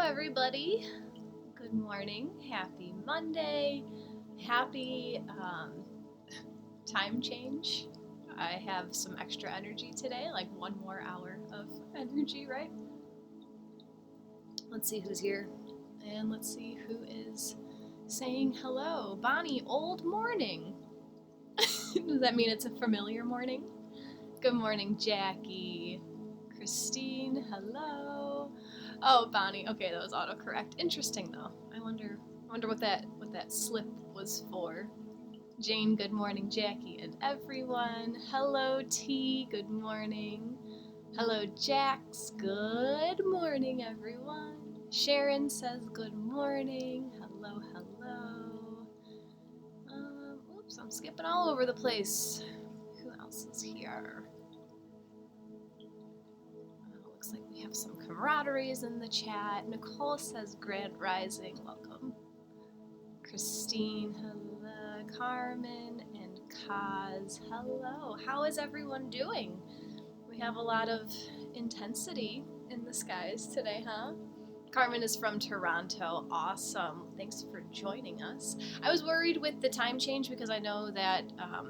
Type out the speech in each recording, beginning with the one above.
everybody. Good morning. Happy Monday. Happy time change. I have some extra energy today, like one more hour of energy, right? Let's see who's here. And let's see who is saying hello. Bonnie, old morning. Does that mean it's a familiar morning? Good morning, Jackie. Christine, hello. Oh, Bonnie. Okay, that was autocorrect. Interesting though. I wonder what that slip was for. Jane, good morning, Jackie and everyone. Hello, T. Good morning. Hello, Jax. Good morning, everyone. Sharon says good morning. Hello, hello. Oops, I'm skipping all over the place. Who else is here? Looks like we have some camaraderies in the chat. Nicole says Grand Rising, welcome. Christine, hello. Carmen and Kaz, hello. How is everyone doing? We have a lot of intensity in the skies today, huh? Carmen is from Toronto. Awesome. Thanks for joining us. I was worried with the time change because I know that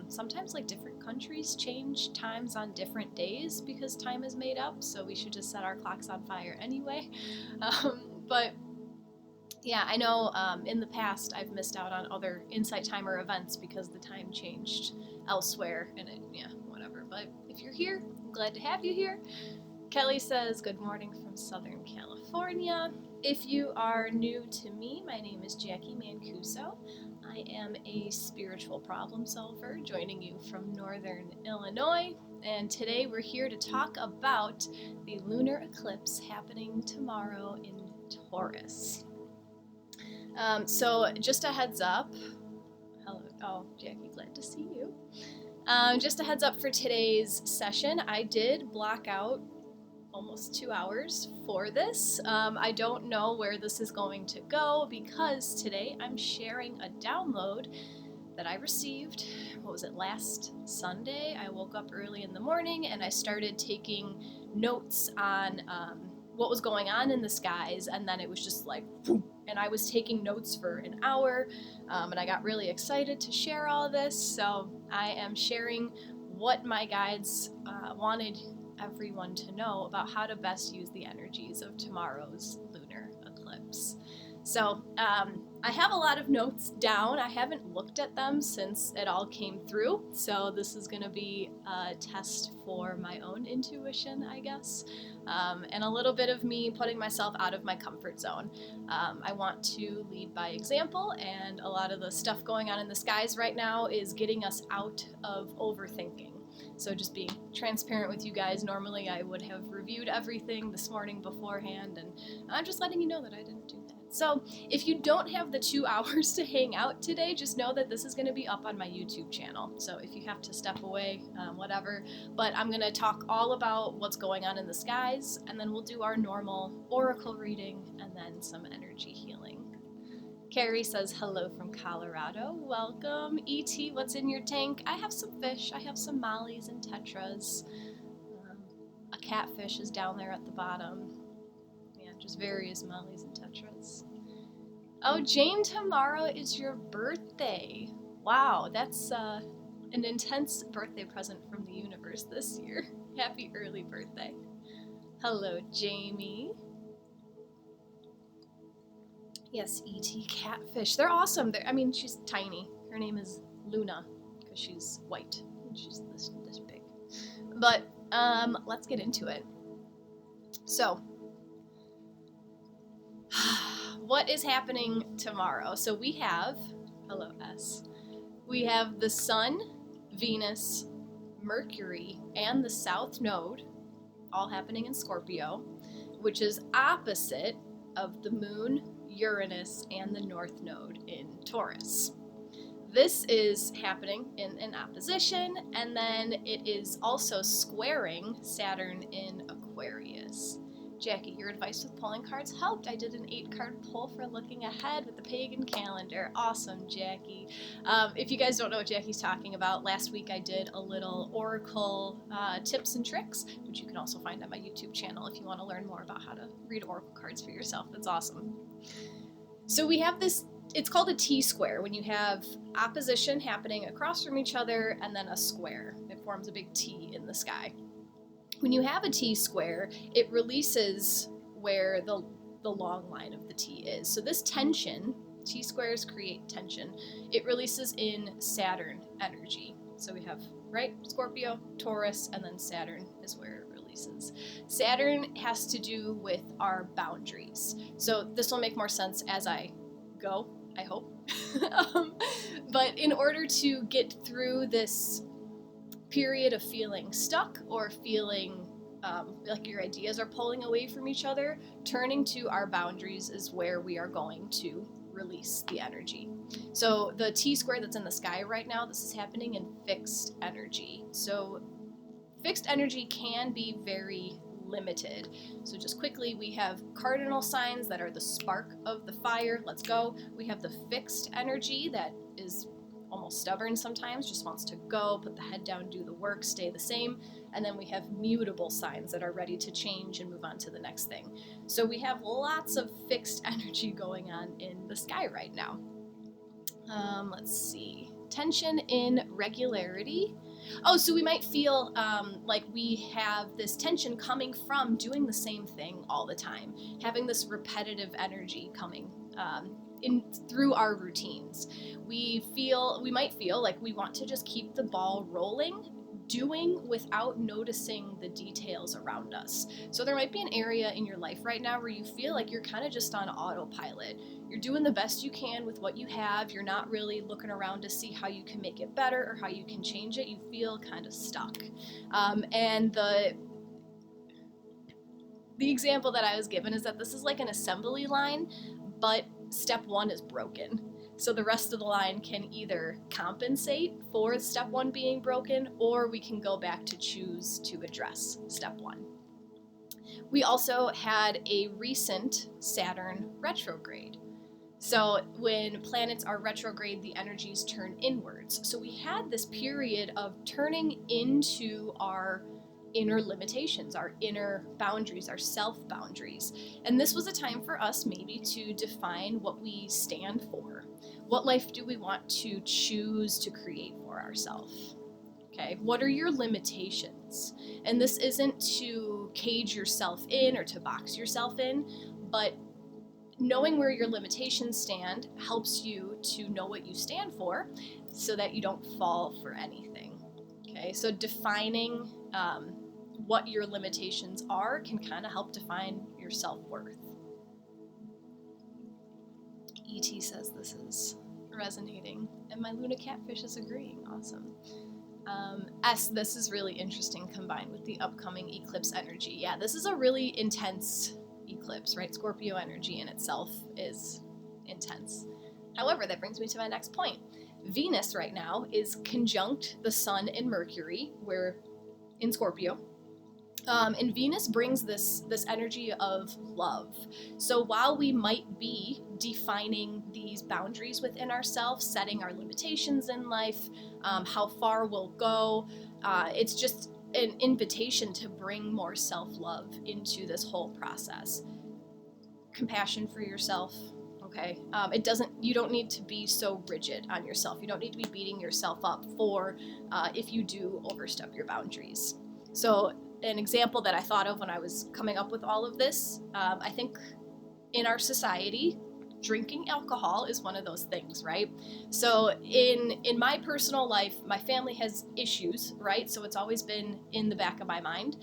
sometimes like different countries change times on different days because time is made up, so we should just set our clocks on fire anyway. But yeah, I know in the past I've missed out on other Insight Timer events because the time changed elsewhere and whatever. But if you're here, I'm glad to have you here. Kelly says, good morning from Southern California. If you are new to me, my name is Jacqui Mancuso. I am a spiritual problem solver joining you from Northern Illinois. And today we're here to talk about the lunar eclipse happening tomorrow in Taurus. So just a heads up. Hello. Oh, Jackie, glad to see you. Just a heads up for today's session. I did block out almost 2 hours for this. I don't know where this is going to go because today I'm sharing a download that I received, last Sunday? I woke up early in the morning and I started taking notes on what was going on in the skies, and then it was just like, whoop, and I was taking notes for an hour, and I got really excited to share all this, so I am sharing what my guides wanted everyone to know about how to best use the energies of tomorrow's lunar eclipse. So I have a lot of notes down. I haven't looked at them since it all came through, so this is going to be a test for my own intuition, I guess, and a little bit of me putting myself out of my comfort zone. I want to lead by example, and a lot of the stuff going on in the skies right now is getting us out of overthinking. So just being transparent with you guys, normally I would have reviewed everything this morning beforehand, and I'm just letting you know that I didn't do that. So if you don't have the 2 hours to hang out today, just know that this is going to be up on my YouTube channel. So if you have to step away, whatever. But I'm going to talk all about what's going on in the skies, and then we'll do our normal oracle reading, and then some energy healing. Carrie says hello from Colorado. Welcome. E.T., what's in your tank? I have some fish. I have some mollies and tetras. A catfish is down there at the bottom. Yeah, just various mollies and tetras. Oh, Jane, tomorrow is your birthday. Wow, that's an intense birthday present from the universe this year. Happy early birthday. Hello, Jamie. Yes, E.T. catfish. They're awesome. She's tiny. Her name is Luna because she's white and she's this big. But let's get into it. So, what is happening tomorrow? So we have, hello S, we have the Sun, Venus, Mercury, and the South Node all happening in Scorpio, which is opposite of the Moon, Uranus, and the North Node in Taurus. This is happening in an opposition, and then it is also squaring Saturn in Aquarius. Jacqui, your advice with pulling cards helped. I did an 8-card pull for looking ahead with the pagan calendar. Awesome, Jacqui. If you guys don't know what Jacqui's talking about, last week I did a little oracle tips and tricks, which you can also find on my YouTube channel if you want to learn more about how to read oracle cards for yourself. That's awesome. So we have this, it's called a T-square, when you have opposition happening across from each other and then a square. It forms a big T in the sky. When you have a T-square, it releases where the long line of the T is. So this tension, T-squares create tension, it releases in Saturn energy. So we have, right, Scorpio, Taurus, and then Saturn is where it releases. Saturn has to do with our boundaries. So this will make more sense as I go, I hope. But in order to get through this period of feeling stuck or feeling like your ideas are pulling away from each other, turning to our boundaries is where we are going to release the energy. So the T-square that's in the sky right now, this is happening in fixed energy. So fixed energy can be very limited. So just quickly, we have cardinal signs that are the spark of the fire. Let's go. We have the fixed energy that is almost stubborn sometimes, just wants to go, put the head down, do the work, stay the same. And then we have mutable signs that are ready to change and move on to the next thing. So we have lots of fixed energy going on in the sky right now. Let's see. Tension in regularity. Oh, so we might feel like we have this tension coming from doing the same thing all the time, having this repetitive energy coming through our routines. We might feel like we want to just keep the ball rolling, doing without noticing the details around us. So there might be an area in your life right now where you feel like you're kind of just on autopilot. You're doing the best you can with what you have. You're not really looking around to see how you can make it better or how you can change it. You feel kind of stuck. And the example that I was given is that this is like an assembly line, but step 1 is broken. So the rest of the line can either compensate for step 1 being broken, or we can go back to choose to address step 1. We also had a recent Saturn retrograde. So when planets are retrograde, the energies turn inwards. So we had this period of turning into our inner limitations, our inner boundaries, our self-boundaries. And this was a time for us maybe to define what we stand for. What life do we want to choose to create for ourselves? Okay, what are your limitations? And this isn't to cage yourself in or to box yourself in, but knowing where your limitations stand helps you to know what you stand for so that you don't fall for anything. Okay, so defining what your limitations are can kind of help define your self-worth. E.T. says this is resonating, and my Luna catfish is agreeing. Awesome. This is really interesting combined with the upcoming eclipse energy. Yeah, this is a really intense eclipse, right? Scorpio energy in itself is intense. However, that brings me to my next point. Venus right now is conjunct the Sun and Mercury, we're in Scorpio. And Venus brings this energy of love. So while we might be defining these boundaries within ourselves, setting our limitations in life, how far we'll go, it's just an invitation to bring more self-love into this whole process. Compassion for yourself, okay? You don't need to be so rigid on yourself. You don't need to be beating yourself up for if you do overstep your boundaries. So an example that I thought of when I was coming up with all of this, I think in our society, drinking alcohol is one of those things, right? So in my personal life, my family has issues, right? So it's always been in the back of my mind.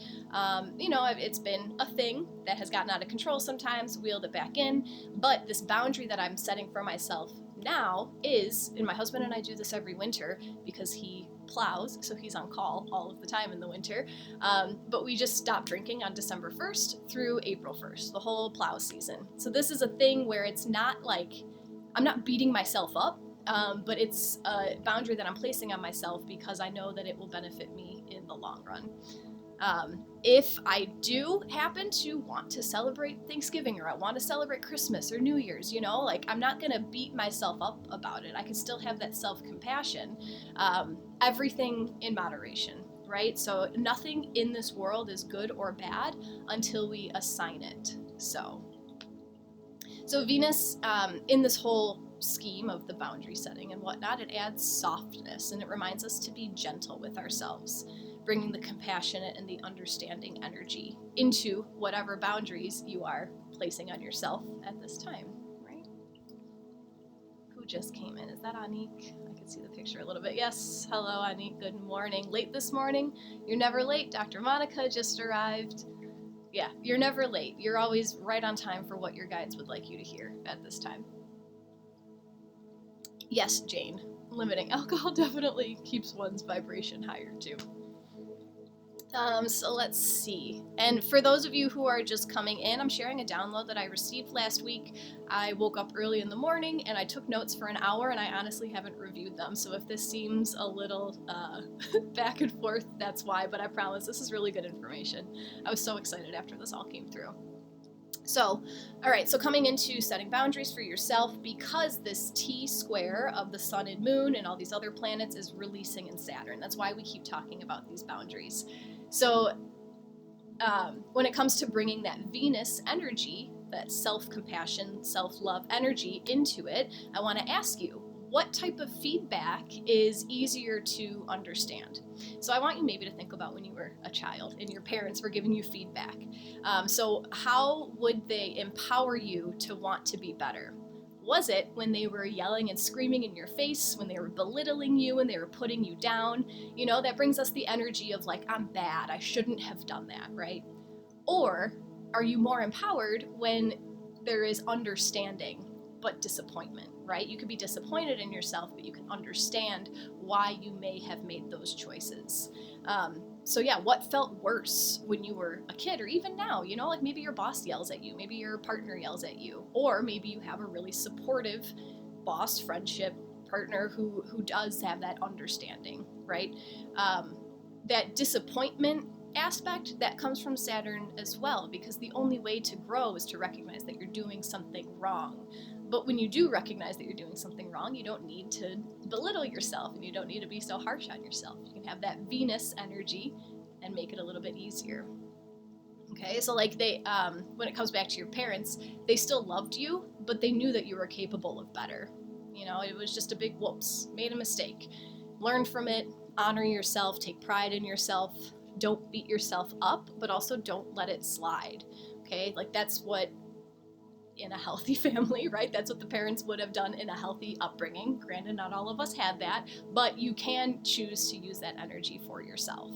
It's been a thing that has gotten out of control sometimes, wheeled it back in, but this boundary that I'm setting for myself now is, and my husband and I do this every winter because he plows, so he's on call all of the time in the winter, but we just stopped drinking on December 1st through April 1st, the whole plow season. So this is a thing where it's not like, I'm not beating myself up, but it's a boundary that I'm placing on myself because I know that it will benefit me in the long run. If I do happen to want to celebrate Thanksgiving, or I want to celebrate Christmas or New Year's, like I'm not gonna beat myself up about it. I can still have that self-compassion. Everything in moderation, right? So nothing in this world is good or bad until we assign it. So Venus, in this whole scheme of the boundary setting and whatnot, it adds softness, and it reminds us to be gentle with ourselves, bringing the compassionate and the understanding energy into whatever boundaries you are placing on yourself at this time, right? Who just came in? Is that Anik? I can see the picture a little bit. Yes, hello Anik, good morning. Late this morning? You're never late. Dr. Monica just arrived. Yeah, you're never late. You're always right on time for what your guides would like you to hear at this time. Yes, Jane, limiting alcohol definitely keeps one's vibration higher too. So let's see. And for those of you who are just coming in, I'm sharing a download that I received last week. I woke up early in the morning and I took notes for an hour, and I honestly haven't reviewed them. So if this seems a little back and forth, that's why, but I promise this is really good information. I was so excited after this all came through. So, all right, so coming into setting boundaries for yourself, because this T-square of the sun and moon and all these other planets is releasing in Saturn. That's why we keep talking about these boundaries. So when it comes to bringing that Venus energy, that self-compassion, self-love energy into it, I want to ask you, what type of feedback is easier to understand? So I want you maybe to think about when you were a child and your parents were giving you feedback. So how would they empower you to want to be better? Was it when they were yelling and screaming in your face, when they were belittling you, when they were putting you down? That brings us the energy of like, I'm bad, I shouldn't have done that, right? Or are you more empowered when there is understanding but disappointment, right? You could be disappointed in yourself, but you can understand why you may have made those choices. So yeah, what felt worse when you were a kid, or even now, like maybe your boss yells at you, maybe your partner yells at you, or maybe you have a really supportive boss, friendship, partner who does have that understanding, right? That disappointment aspect, that comes from Saturn as well, because the only way to grow is to recognize that you're doing something wrong. But when you do recognize that you're doing something wrong, you don't need to belittle yourself, and you don't need to be so harsh on yourself. You can have that Venus energy and make it a little bit easier. Okay, so like when it comes back to your parents, they still loved you, but they knew that you were capable of better. It was just a big whoops, made a mistake. Learn from it, honor yourself, take pride in yourself, don't beat yourself up, but also don't let it slide. Okay, like that's what in a healthy family, right? That's what the parents would have done in a healthy upbringing. Granted, not all of us had that, but you can choose to use that energy for yourself.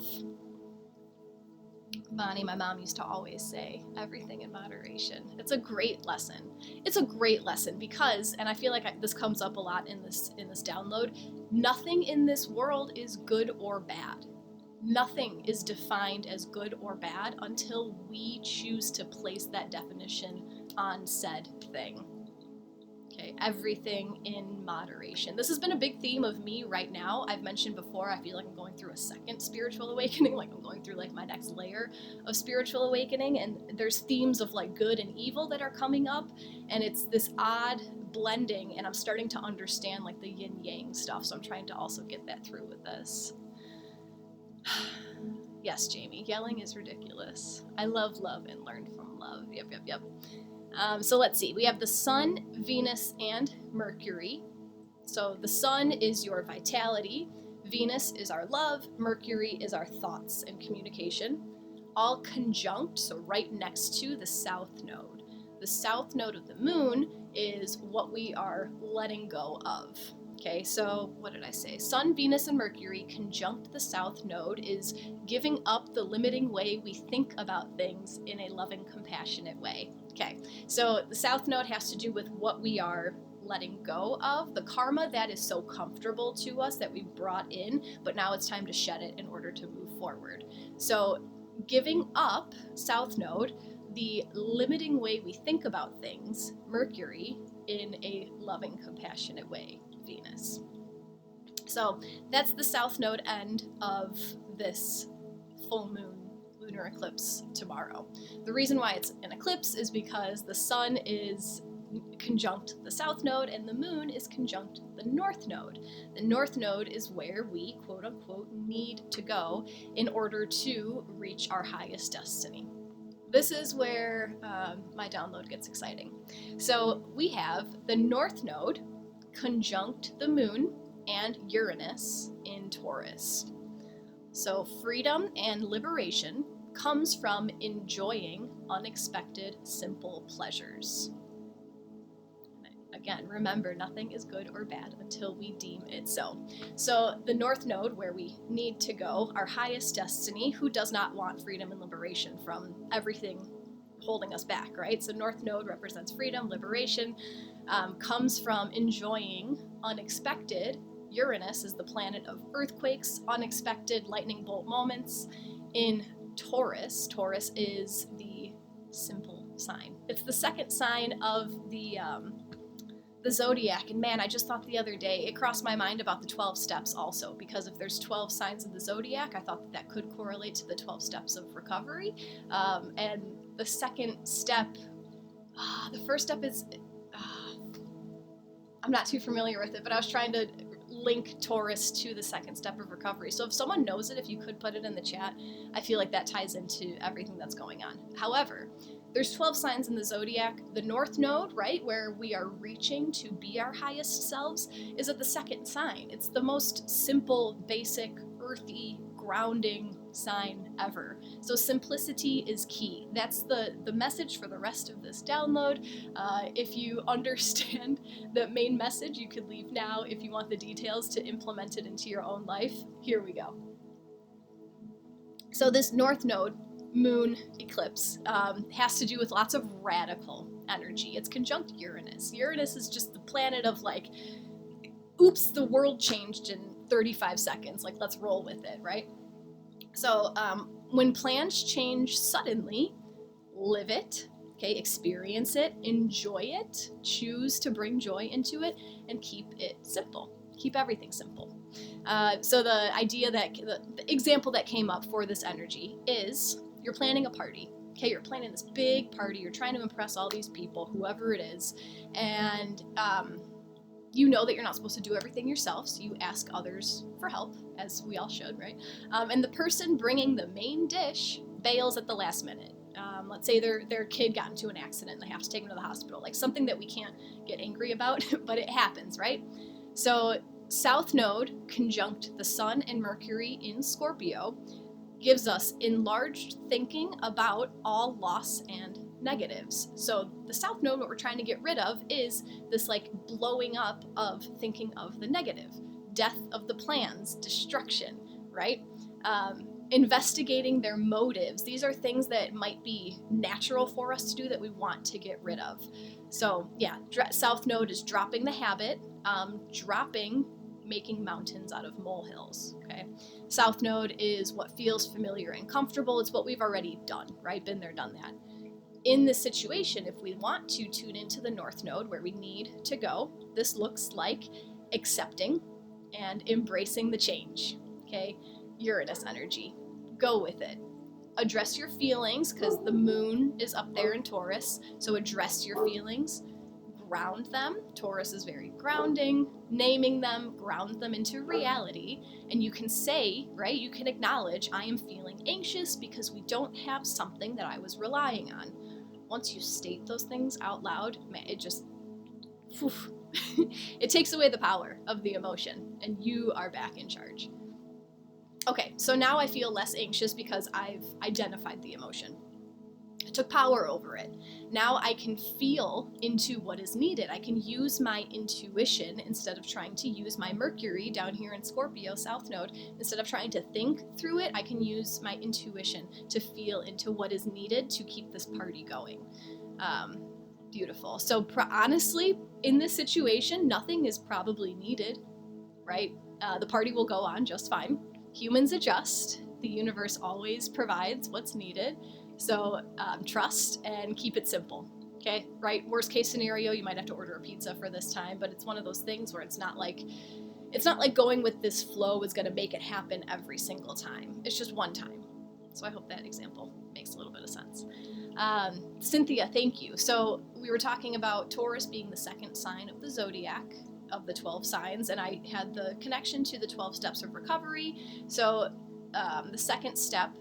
Bonnie, my mom used to always say, everything in moderation. It's a great lesson. It's a great lesson because, and I feel like this comes up a lot in this download, nothing in this world is good or bad. Nothing is defined as good or bad until we choose to place that definition on said thing. Okay, everything in moderation. This has been a big theme of me right now. I've mentioned before, I feel like I'm going through a second spiritual awakening, like I'm going through like my next layer of spiritual awakening, and there's themes of like good and evil that are coming up, and it's this odd blending, and I'm starting to understand like the yin yang stuff, so I'm trying to also get that through with this. Yes, Jamie, yelling is ridiculous. I love love and learn from love. Yep. So let's see. We have the Sun, Venus, and Mercury. So the Sun is your vitality, Venus is our love, Mercury is our thoughts and communication, all conjunct, so right next to the South Node. The South Node of the Moon is what we are letting go of. Okay, so what did I say? Sun, Venus, and Mercury conjunct the South Node is giving up the limiting way we think about things in a loving, compassionate way. Okay, so the South Node has to do with what we are letting go of, the karma that is so comfortable to us that we brought in, but now it's time to shed it in order to move forward. So giving up, South Node, the limiting way we think about things, Mercury, in a loving, compassionate way, Venus. So that's the South Node end of this full moon lunar eclipse tomorrow. The reason why it's an eclipse is because the sun is conjunct the south node and the moon is conjunct the north node. The north node is where we, quote unquote, need to go in order to reach our highest destiny. This is where my download gets exciting. So we have the north node conjunct the moon and Uranus in Taurus. So freedom and liberation comes from enjoying unexpected, simple pleasures. Again, remember, nothing is good or bad until we deem it so. So the north node, where we need to go, our highest destiny, who does not want freedom and liberation from everything holding us back, right? So north node represents freedom, liberation, comes from enjoying unexpected. Uranus is the planet of earthquakes, unexpected lightning bolt moments. In Taurus, Taurus is the simple sign. It's the second sign of the zodiac, and man, I just thought the other day, it crossed my mind about the 12 steps also, because if there's 12 signs of the zodiac, I thought that could correlate to the 12 steps of recovery. And the second step, the first step is, I'm not too familiar with it, but I was trying to link Taurus to the second step of recovery. So if someone knows it, if you could put it in the chat, I feel like that ties into everything that's going on. However, there's 12 signs in the zodiac. The north node, right, where we are reaching to be our highest selves, is at the second sign. It's the most simple, basic, earthy, grounding sign ever. So simplicity is key. That's the message for the rest of this download. If you understand the main message, you could leave now. If you want the details to implement it into your own life, here we go. So this north node moon eclipse has to do with lots of radical energy. It's conjunct Uranus. Uranus is just the planet of like, oops, the world changed in 35 seconds. Like, let's roll with it, right? So when plans change suddenly, live it, okay, experience it, enjoy it, choose to bring joy into it, and keep it simple. Keep everything simple. So the idea that, the example that came up for this energy is you're planning a party. Okay, you're planning this big party, you're trying to impress all these people, whoever it is, and you know that you're not supposed to do everything yourself, so you ask others for help, as we all should, right? And the person bringing the main dish bails at the last minute. Let's say their kid got into an accident and they have to take them to the hospital, like something that we can't get angry about, but it happens, right? So South Node conjunct the Sun and Mercury in Scorpio gives us enlarged thinking about all loss and negatives. So the South Node, what we're trying to get rid of is this like blowing up of thinking of the negative, death of the plans, destruction, right? Investigating their motives. These are things that might be natural for us to do that we want to get rid of. So yeah, South Node is dropping the habit, making mountains out of molehills, okay? South Node is what feels familiar and comfortable. It's what we've already done, right? Been there, done that. In this situation, if we want to tune into the North Node where we need to go, this looks like accepting and embracing the change, okay? Uranus energy. Go with it. Address your feelings, because the moon is up there in Taurus, so address your feelings. Ground them. Taurus is very grounding. Naming them, ground them into reality. And you can say, right, you can acknowledge, I am feeling anxious because we don't have something that I was relying on. Once you state those things out loud, man, it just, it takes away the power of the emotion, and you are back in charge. Okay, so now I feel less anxious because I've identified the emotion. I took power over it. Now I can feel into what is needed. I can use my intuition instead of trying to use my Mercury down here in Scorpio, South Node. Instead of trying to think through it, I can use my intuition to feel into what is needed to keep this party going. Beautiful. So honestly, in this situation, nothing is probably needed, right? The party will go on just fine. Humans adjust. The universe always provides what's needed. So trust and keep it simple, okay? Right? Worst case scenario, you might have to order a pizza for this time, but it's one of those things where it's not like going with this flow is going to make it happen every single time. It's just one time. So I hope that example makes a little bit of sense. Cynthia, thank you. So we were talking about Taurus being the second sign of the zodiac of the 12 signs, and I had the connection to the 12 steps of recovery. So the second step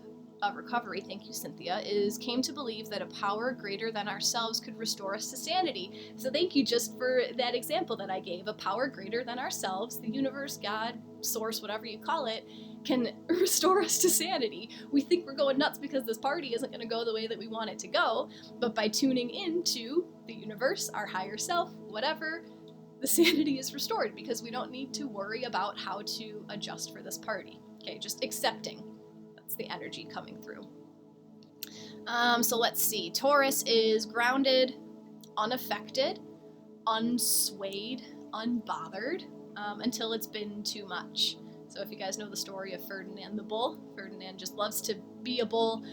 of recovery, thank you, Cynthia, came to believe that a power greater than ourselves could restore us to sanity. So thank you just for that example that I gave. A power greater than ourselves, the universe, God, source, whatever you call it, can restore us to sanity. We think we're going nuts because this party isn't going to go the way that we want it to go, but by tuning into the universe, our higher self, whatever, the sanity is restored because we don't need to worry about how to adjust for this party. Okay, just accepting. That's the energy coming through. So let's see. Taurus is grounded, unaffected, unswayed, unbothered, until it's been too much. So if you guys know the story of Ferdinand the bull, Ferdinand just loves to be a bull,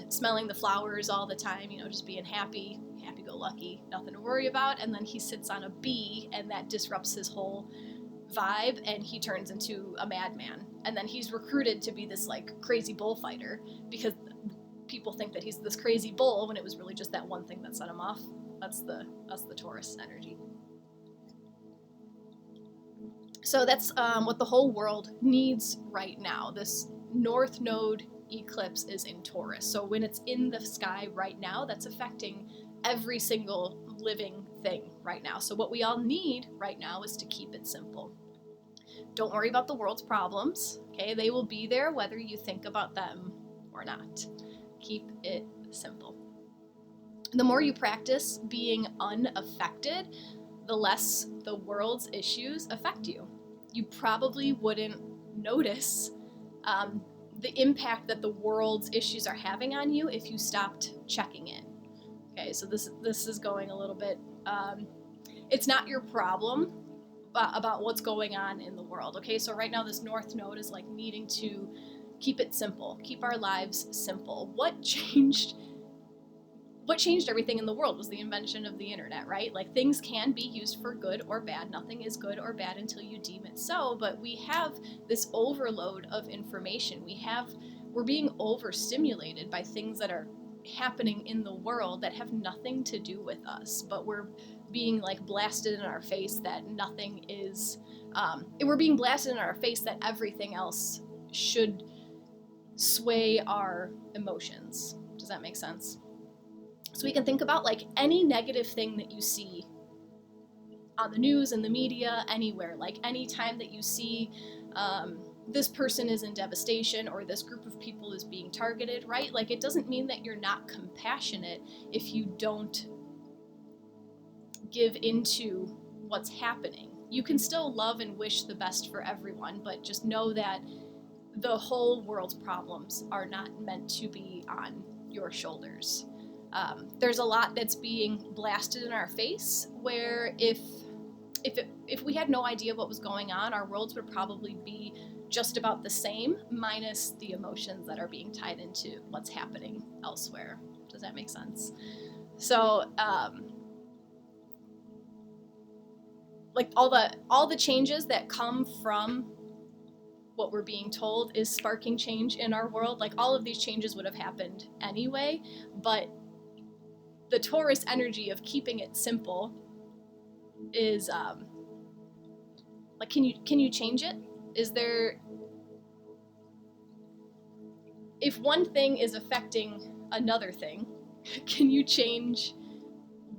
smelling the flowers all the time, just being happy, happy-go-lucky, nothing to worry about, and then he sits on a bee, and that disrupts his whole vibe, and he turns into a madman. And then he's recruited to be this crazy bullfighter because people think that he's this crazy bull when it was really just that one thing that set him off. That's the Taurus energy. So that's what the whole world needs right now. This North Node eclipse is in Taurus. So when it's in the sky right now, that's affecting every single living thing right now. So what we all need right now is to keep it simple. Don't worry about the world's problems, okay? They will be there whether you think about them or not. Keep it simple. The more you practice being unaffected, the less the world's issues affect you. You probably wouldn't notice the impact that the world's issues are having on you if you stopped checking in. Okay, so this is going a little bit, it's not your problem about what's going on in the world, okay? So right now this North Node is needing to keep it simple, keep our lives simple. What changed everything in the world was the invention of the internet, right? Things can be used for good or bad. Nothing is good or bad until you deem it so, but we have this overload of information. We're being overstimulated by things that are happening in the world that have nothing to do with us, but we're being blasted in our face that nothing is, we're being blasted in our face that everything else should sway our emotions. Does that make sense? So we can think about any negative thing that you see on the news, in the media, anywhere, any time that you see this person is in devastation or this group of people is being targeted, right? It doesn't mean that you're not compassionate if you don't give into what's happening. You can still love and wish the best for everyone, but just know that the whole world's problems are not meant to be on your shoulders. There's a lot that's being blasted in our face where if we had no idea what was going on, our worlds would probably be just about the same, minus the emotions that are being tied into what's happening elsewhere. Does that make sense? So, all the changes that come from what we're being told is sparking change in our world. All of these changes would have happened anyway, but the Taurus energy of keeping it simple is can you change it? Is there, if one thing is affecting another thing, can you change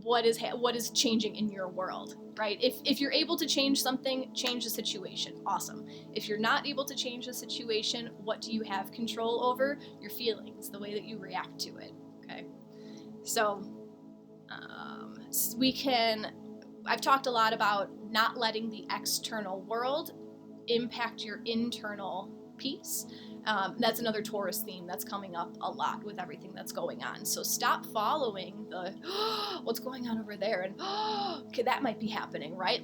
what is changing in your world, right? If you're able to change something, change the situation. Awesome. If you're not able to change the situation, what do you have control over? Your feelings, the way that you react to it, okay? So I've talked a lot about not letting the external world impact your internal peace. That's another Taurus theme that's coming up a lot with everything that's going on. So stop following the, what's going on over there, and okay, that might be happening, right?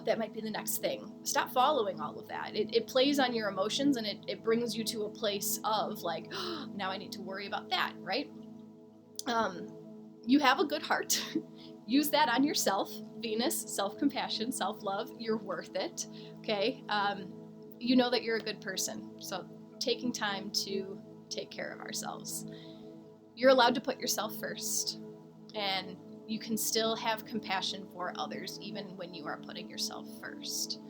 That might be the next thing. Stop following all of that. It plays on your emotions, and it brings you to a place of now I need to worry about that, right? You have a good heart. Use that on yourself. Venus, self-compassion, self-love. You're worth it, okay? You know that you're a good person. So taking time to take care of ourselves. You're allowed to put yourself first, and you can still have compassion for others even when you are putting yourself first.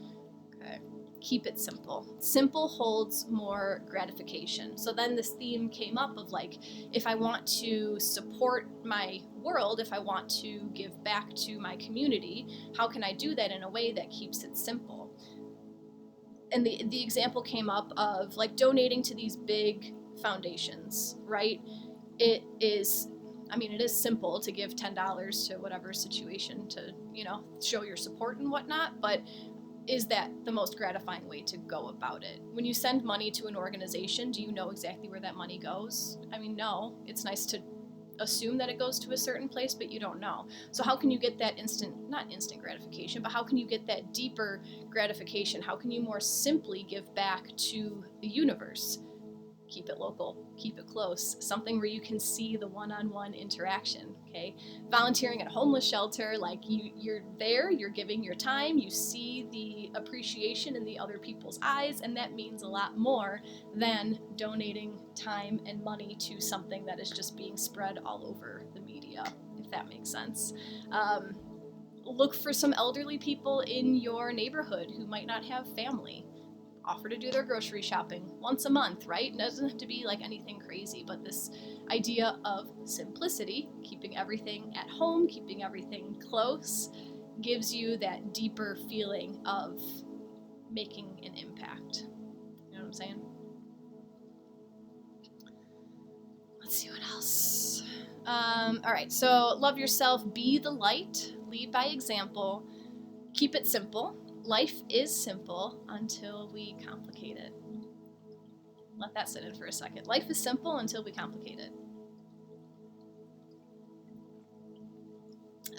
Okay. Keep it simple. Simple holds more gratification. So then this theme came up of like, if I want to support my world, if I want to give back to my community, how can I do that in a way that keeps it simple? And the example came up of like donating to these big foundations, right? It is simple to give $10 to whatever situation to, show your support and whatnot, but is that the most gratifying way to go about it? When you send money to an organization, do you know exactly where that money goes? No. It's nice to assume that it goes to a certain place, but you don't know. So how can you get that not instant gratification, but how can you get that deeper gratification? How can you more simply give back to the universe? Keep it local, keep it close, something where you can see the one-on-one interaction, okay? Volunteering at a homeless shelter, like you're there, you're giving your time, you see the appreciation in the other people's eyes, and that means a lot more than donating time and money to something that is just being spread all over the media, if that makes sense. Look for some elderly people in your neighborhood who might not have family. Offer to do their grocery shopping once a month, right? It doesn't have to be like anything crazy, but this idea of simplicity, keeping everything at home, keeping everything close, gives you that deeper feeling of making an impact. You know what I'm saying? Let's see what else. All right, so love yourself, be the light, lead by example, keep it simple. Life is simple until we complicate it. Let that sit in for a second. Life is simple until we complicate it.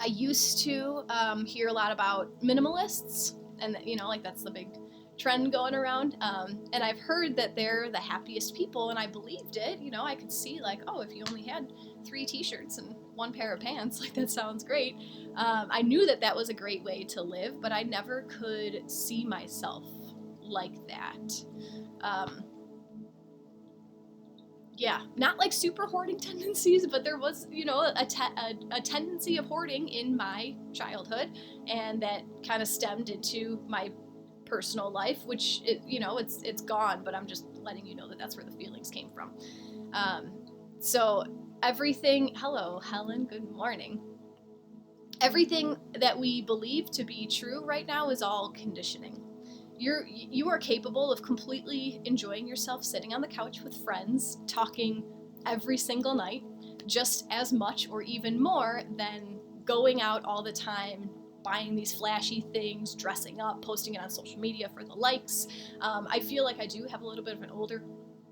I used to hear a lot about minimalists, and that's the big trend going around. And I've heard that they're the happiest people, and I believed it. I could see like, oh, if you only had 3 t-shirts and 1 pair of pants, like that sounds great. I knew that was a great way to live, but I never could see myself like that. Not like super hoarding tendencies, but there was, a tendency of hoarding in my childhood, and that kind of stemmed into my personal life, which it's gone, but I'm just letting you know that that's where the feelings came from. So everything, hello Helen, good morning. Everything that we believe to be true right now is all conditioning. You are capable of completely enjoying yourself sitting on the couch with friends, talking every single night, just as much or even more than going out all the time, buying these flashy things, dressing up, posting it on social media for the likes. I feel like I do have a little bit of an older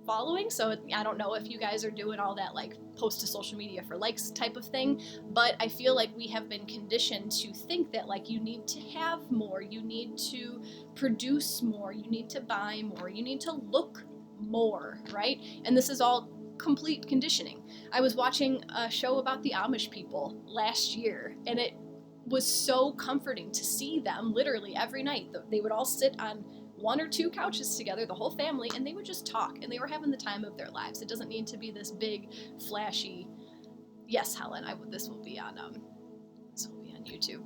following, so I don't know if you guys are doing all that like post to social media for likes type of thing, but I feel like we have been conditioned to think that like you need to have more, you need to produce more, you need to buy more, you need to look more, right? And this is all complete conditioning. I was watching a show about the Amish people last year, and it was so comforting to see them literally every night. They would all sit on 1 or 2 couches together, the whole family, and they would just talk, and they were having the time of their lives. It doesn't need to be this big, flashy. Yes, Helen, this will be on YouTube.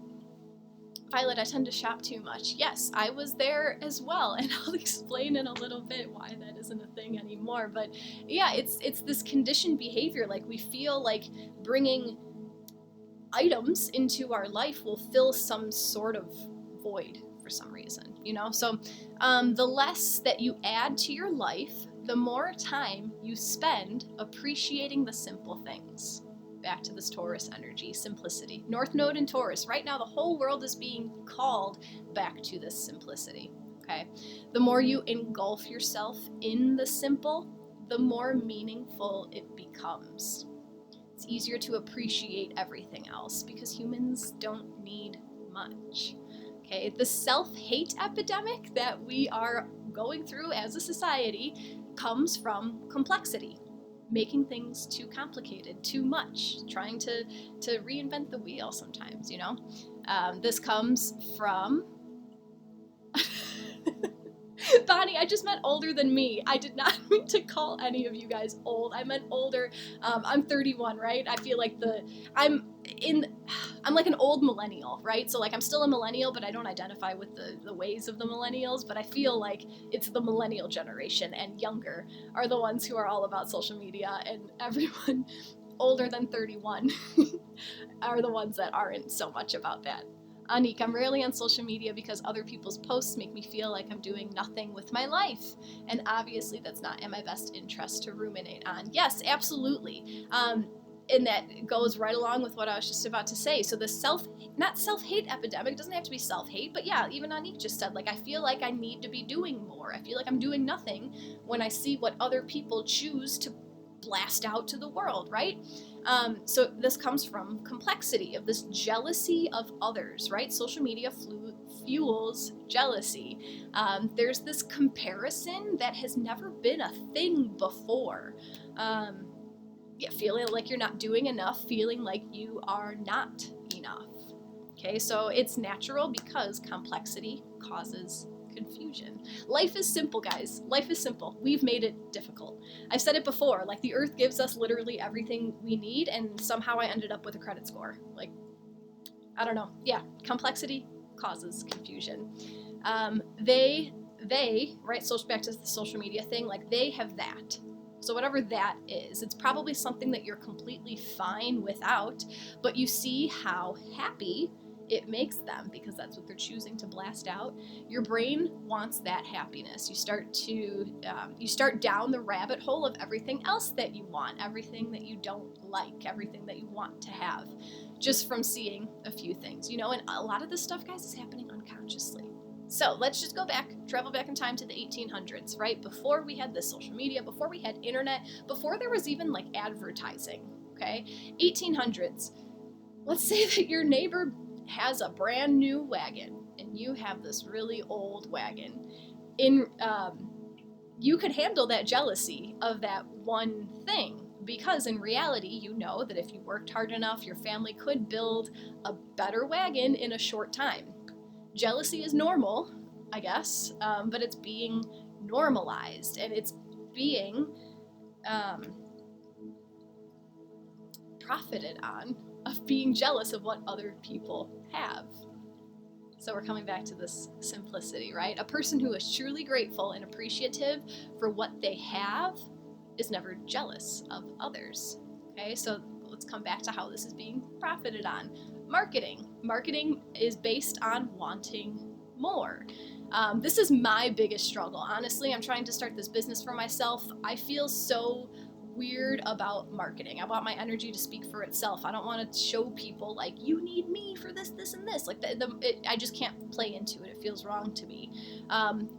Violet, I tend to shop too much. Yes, I was there as well, and I'll explain in a little bit why that isn't a thing anymore. But yeah, it's this conditioned behavior. Like we feel like bringing items into our life will fill some sort of void for some reason, So the less that you add to your life, the more time you spend appreciating the simple things. Back to this Taurus energy, simplicity. North Node in Taurus. Right now, the whole world is being called back to this simplicity, okay? The more you engulf yourself in the simple, the more meaningful it becomes. It's easier to appreciate everything else because humans don't need much. Okay, the self-hate epidemic that we are going through as a society comes from complexity, making things too complicated, too much, trying to reinvent the wheel sometimes, This comes from Bonnie, I just meant older than me. I did not mean to call any of you guys old. I meant older. I'm 31, right? I feel like I'm like an old millennial, right? So like I'm still a millennial, but I don't identify with the ways of the millennials, but I feel like it's the millennial generation and younger are the ones who are all about social media, and everyone older than 31 are the ones that aren't so much about that. Anik, I'm rarely on social media because other people's posts make me feel like I'm doing nothing with my life. And obviously that's not in my best interest to ruminate on. Yes, absolutely. And that goes right along with what I was just about to say. So the not self-hate epidemic, it doesn't have to be self-hate, but yeah, even Anik just said, like, I feel like I need to be doing more. I feel like I'm doing nothing when I see what other people choose to blast out to the world, right? So this comes from complexity of this jealousy of others, right? Social media fuels jealousy. There's this comparison that has never been a thing before. Feeling like you're not doing enough, feeling like you are not enough. Okay, so it's natural because complexity causes confusion. Life is simple, guys. Life is simple. We've made it difficult. I've said it before, like the earth gives us literally everything we need, and somehow I ended up with a credit score. Like, I don't know. Yeah, complexity causes confusion. They, right, back to the social media thing, like they have that. So whatever that is, it's probably something that you're completely fine without, but you see how happy it makes them because that's what they're choosing to blast out. Your brain wants that happiness. You start down the rabbit hole of everything else that you want, everything that you don't like, everything that you want to have, just from seeing a few things, and a lot of this stuff, guys, is happening unconsciously. So let's just travel back in time to the 1800s, right? Before we had this social media, before we had internet, before there was even like advertising, okay? 1800s. Let's say that your neighbor has a brand new wagon and you have this really old wagon. You could handle that jealousy of that one thing because in reality, you know that if you worked hard enough, your family could build a better wagon in a short time. Jealousy is normal, I guess, but it's being normalized and it's being profited on of being jealous of what other people have. So we're coming back to this simplicity, right? A person who is truly grateful and appreciative for what they have is never jealous of others. Okay, so let's come back to how this is being profited on. Marketing is based on wanting more. This is my biggest struggle. Honestly, I'm trying to start this business for myself. I feel so weird about marketing. I want my energy to speak for itself. I don't want to show people like, you need me for this, this, and this. Like I just can't play into it. It feels wrong to me.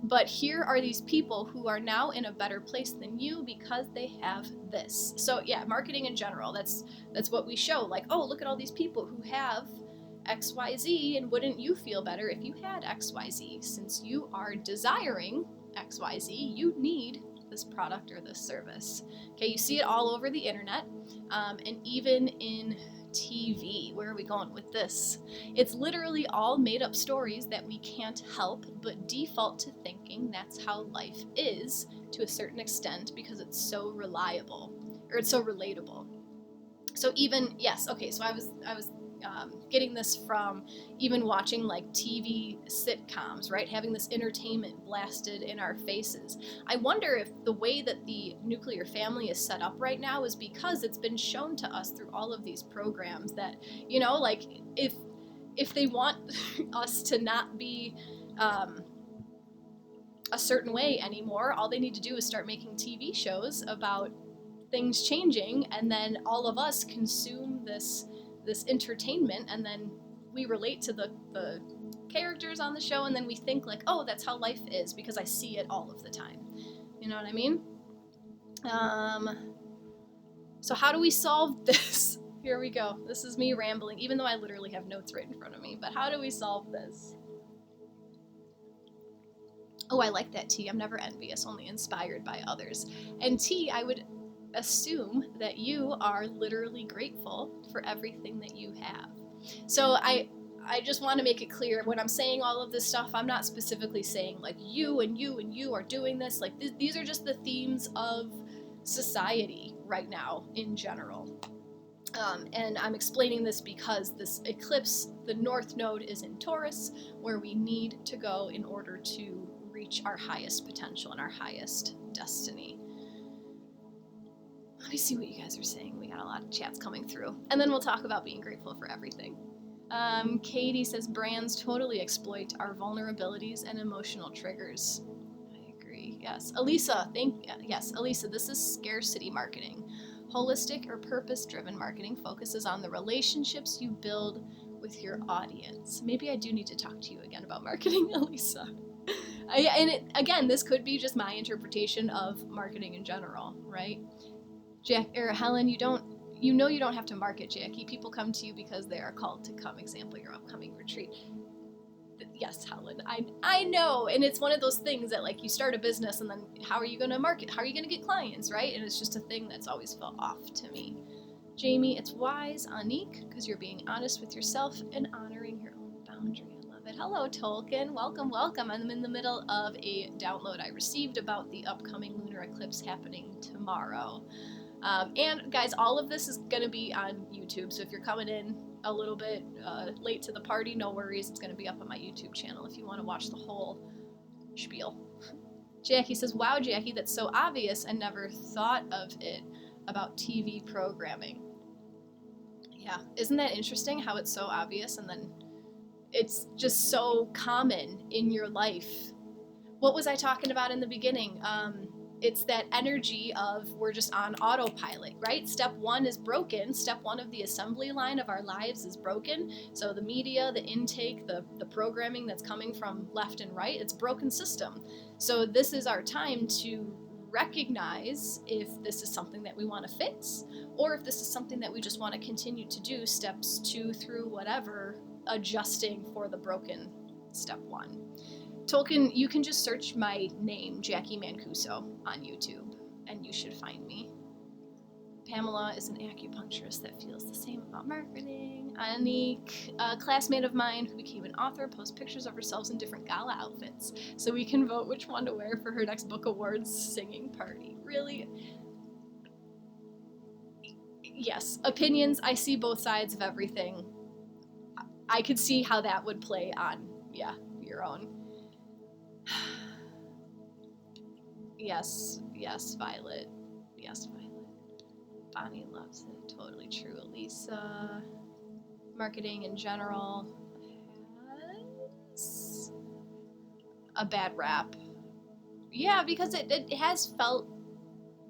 But here are these people who are now in a better place than you because they have this. So yeah, marketing in general, that's what we show. Like, oh, look at all these people who have XYZ, and wouldn't you feel better if you had XYZ? Since you are desiring XYZ, you need this product or this service. Okay, you see it all over the internet, and even in TV. Where are we going with this? It's literally all made up stories that we can't help but default to thinking that's how life is to a certain extent because it's so reliable, or it's so relatable. So even, yes, okay, so I was getting this from even watching like TV sitcoms, right? Having this entertainment blasted in our faces. I wonder if the way that the nuclear family is set up right now is because it's been shown to us through all of these programs that, like if they want us to not be a certain way anymore, all they need to do is start making TV shows about things changing, and then all of us consume this entertainment, and then we relate to the characters on the show, and then we think like, oh, that's how life is because I see it all of the time. You know what I mean? So how do we solve this? Here we go. This is me rambling, even though I literally have notes right in front of me. But how do we solve this? Oh, I like that, T. I'm never envious, only inspired by others. And T, I would assume that you are literally grateful for everything that you have. So I just want to make it clear, when I'm saying all of this stuff, I'm not specifically saying like you and you and you are doing this. Like these are just the themes of society right now in general. And I'm explaining this because this eclipse, the North Node, is in Taurus, where we need to go in order to reach our highest potential and our highest destiny. Let me see what you guys are saying. We got a lot of chats coming through. And then we'll talk about being grateful for everything. Katie says brands totally exploit our vulnerabilities and emotional triggers. I agree. Yes. Elisa, Elisa, this is scarcity marketing. Holistic or purpose-driven marketing focuses on the relationships you build with your audience. Maybe I do need to talk to you again about marketing, Elisa. Again, this could be just my interpretation of marketing in general, right? Helen, you don't have to market, Jacqui. People come to you because they are called to come. Example, your upcoming retreat. Yes, Helen, I know, and it's one of those things that like you start a business and then how are you going to market? How are you going to get clients, right? And it's just a thing that's always felt off to me. Jamie, it's wise, Anik, because you're being honest with yourself and honoring your own boundary. I love it. Hello, Tolkien. Welcome, welcome. I'm in the middle of a download I received about the upcoming lunar eclipse happening tomorrow. And guys, all of this is going to be on YouTube, so if you're coming in a little bit late to the party, no worries, it's going to be up on my YouTube channel if you want to watch the whole spiel. Jacqui says, wow, Jacqui, that's so obvious. I never thought of it about TV programming. Yeah, isn't that interesting how it's so obvious and then it's just so common in your life? What was I talking about in the beginning? It's that energy of we're just on autopilot, right? Step one is broken. Step one of the assembly line of our lives is broken. So the media, the intake, the programming that's coming from left and right, it's a broken system. So this is our time to recognize if this is something that we want to fix or if this is something that we just want to continue to do steps 2 through whatever, adjusting for the broken step 1. Tolkien, you can just search my name, Jacqui Mancuso, on YouTube, and you should find me. Pamela is an acupuncturist that feels the same about marketing. Anik, a classmate of mine who became an author, posts pictures of herself in different gala outfits, so we can vote which one to wear for her next book awards singing party. Really? Yes, opinions, I see both sides of everything. I could see how that would play on, your own. Yes, Violet. Yes, Violet. Bonnie loves it. Totally true. Elisa. Marketing in general has a bad rap. Yeah, because it has felt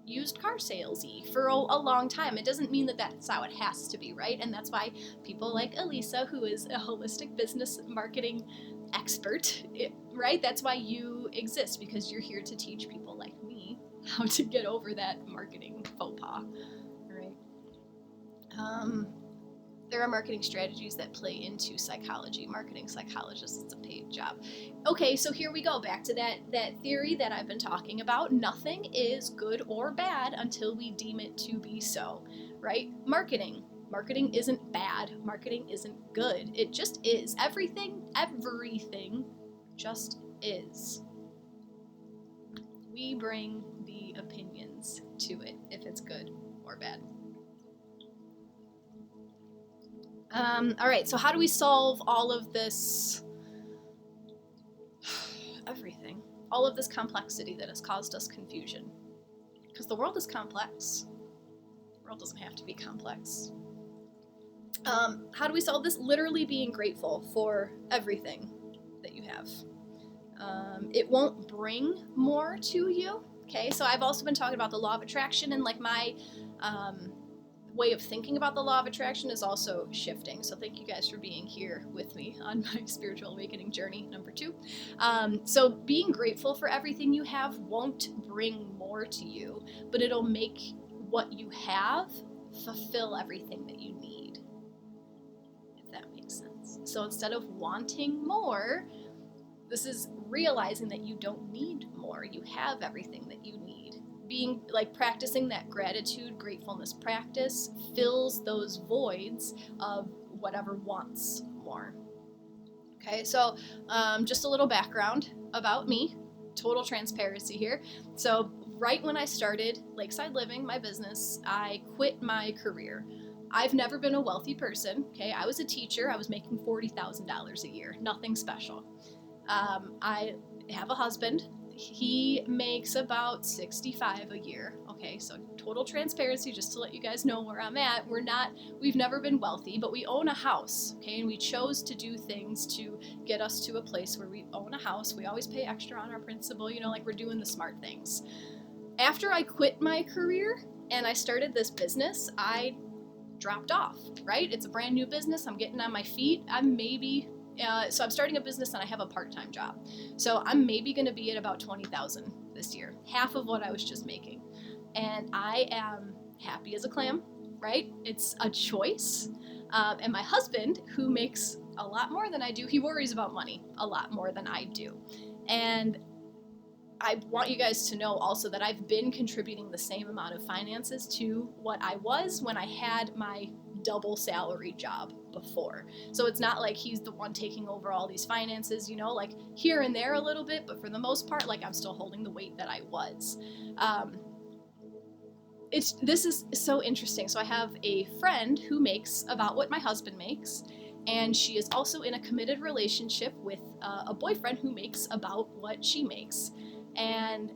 used car salesy for a long time. It doesn't mean that that's how it has to be, right? And that's why people like Elisa, who is a holistic business marketing expert, right? That's why you exist, because you're here to teach people like me how to get over that marketing faux pas, right? There are marketing strategies that play into psychology. Marketing psychologist, it's a paid job. Okay, so here we go, back to that theory that I've been talking about. Nothing is good or bad until we deem it to be so, right? Marketing isn't bad. Marketing isn't good. It just is. Everything just is. We bring the opinions to it, if it's good or bad. All right, so how do we solve all of this, everything, all of this complexity that has caused us confusion? Because the world is complex. The world doesn't have to be complex. How do we solve this? Literally being grateful for everything that you have. It won't bring more to you, okay? So I've also been talking about the law of attraction, and like my way of thinking about the law of attraction is also shifting. So thank you guys for being here with me on my spiritual awakening journey, number 2. So being grateful for everything you have won't bring more to you, but it'll make what you have fulfill everything that you need, if that makes sense. So instead of wanting more, this is realizing that you don't need more. You have everything that you need. Being like practicing that gratitude, gratefulness practice fills those voids of whatever wants more. Okay, so just a little background about me, total transparency here. So right when I started Lakeside Living, my business, I quit my career. I've never been a wealthy person. Okay, I was a teacher. I was making $40,000 a year, nothing special. I have a husband. He makes about 65 a year. Okay, so total transparency, just to let you guys know where I'm at. We've never been wealthy, but we own a house. Okay, and we chose to do things to get us to a place where we own a house. We always pay extra on our principal, like we're doing the smart things. After I quit my career and I started this business, I dropped off, right? It's a brand new business. I'm getting on my feet. So I'm starting a business and I have a part-time job. So I'm maybe going to be at about 20,000 this year, half of what I was just making. And I am happy as a clam, right? It's a choice. And my husband, who makes a lot more than I do, he worries about money a lot more than I do. And I want you guys to know also that I've been contributing the same amount of finances to what I was when I had my double salary job before. So it's not like he's the one taking over all these finances, like here and there a little bit, but for the most part, like I'm still holding the weight that I was. This is so interesting. So I have a friend who makes about what my husband makes, and she is also in a committed relationship with a boyfriend who makes about what she makes. And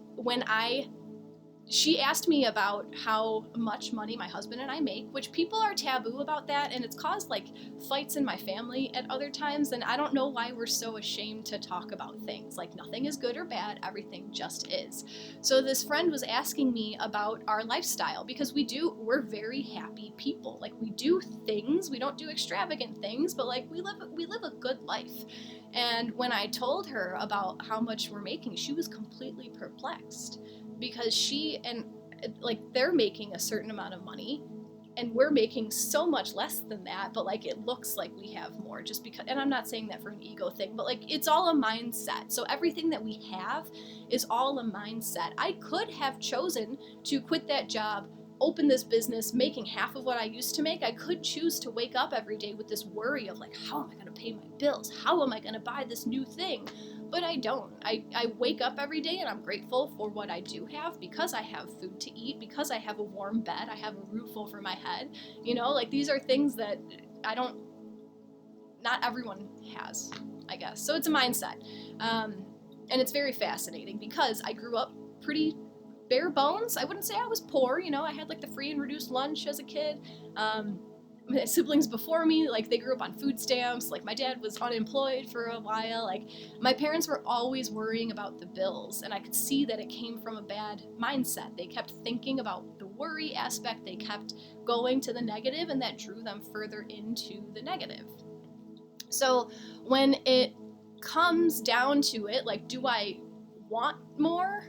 she asked me about how much money my husband and I make, which people are taboo about that, and it's caused like fights in my family at other times, and I don't know why we're so ashamed to talk about things. Like nothing is good or bad, everything just is. So this friend was asking me about our lifestyle, because we're very happy people. Like we do things, we don't do extravagant things, but like we live a good life. And when I told her about how much we're making, she was completely perplexed, because they're making a certain amount of money and we're making so much less than that, but like it looks like we have more just because, and I'm not saying that for an ego thing, but like it's all a mindset. So everything that we have is all a mindset. I could have chosen to quit that job, open this business making half of what I used to make. I could choose to wake up every day with this worry of like, how am I going to pay my bills? How am I going to buy this new thing? But I don't. I wake up every day and I'm grateful for what I do have, because I have food to eat, because I have a warm bed, I have a roof over my head. Like these are things that not everyone has, I guess. So it's a mindset. And it's very fascinating because I grew up pretty bare bones. I wouldn't say I was poor, I had like the free and reduced lunch as a kid. My siblings before me, like they grew up on food stamps. Like my dad was unemployed for a while. Like my parents were always worrying about the bills, and I could see that it came from a bad mindset. They kept thinking about the worry aspect. They kept going to the negative, and that drew them further into the negative. So when it comes down to it, like, do I want more?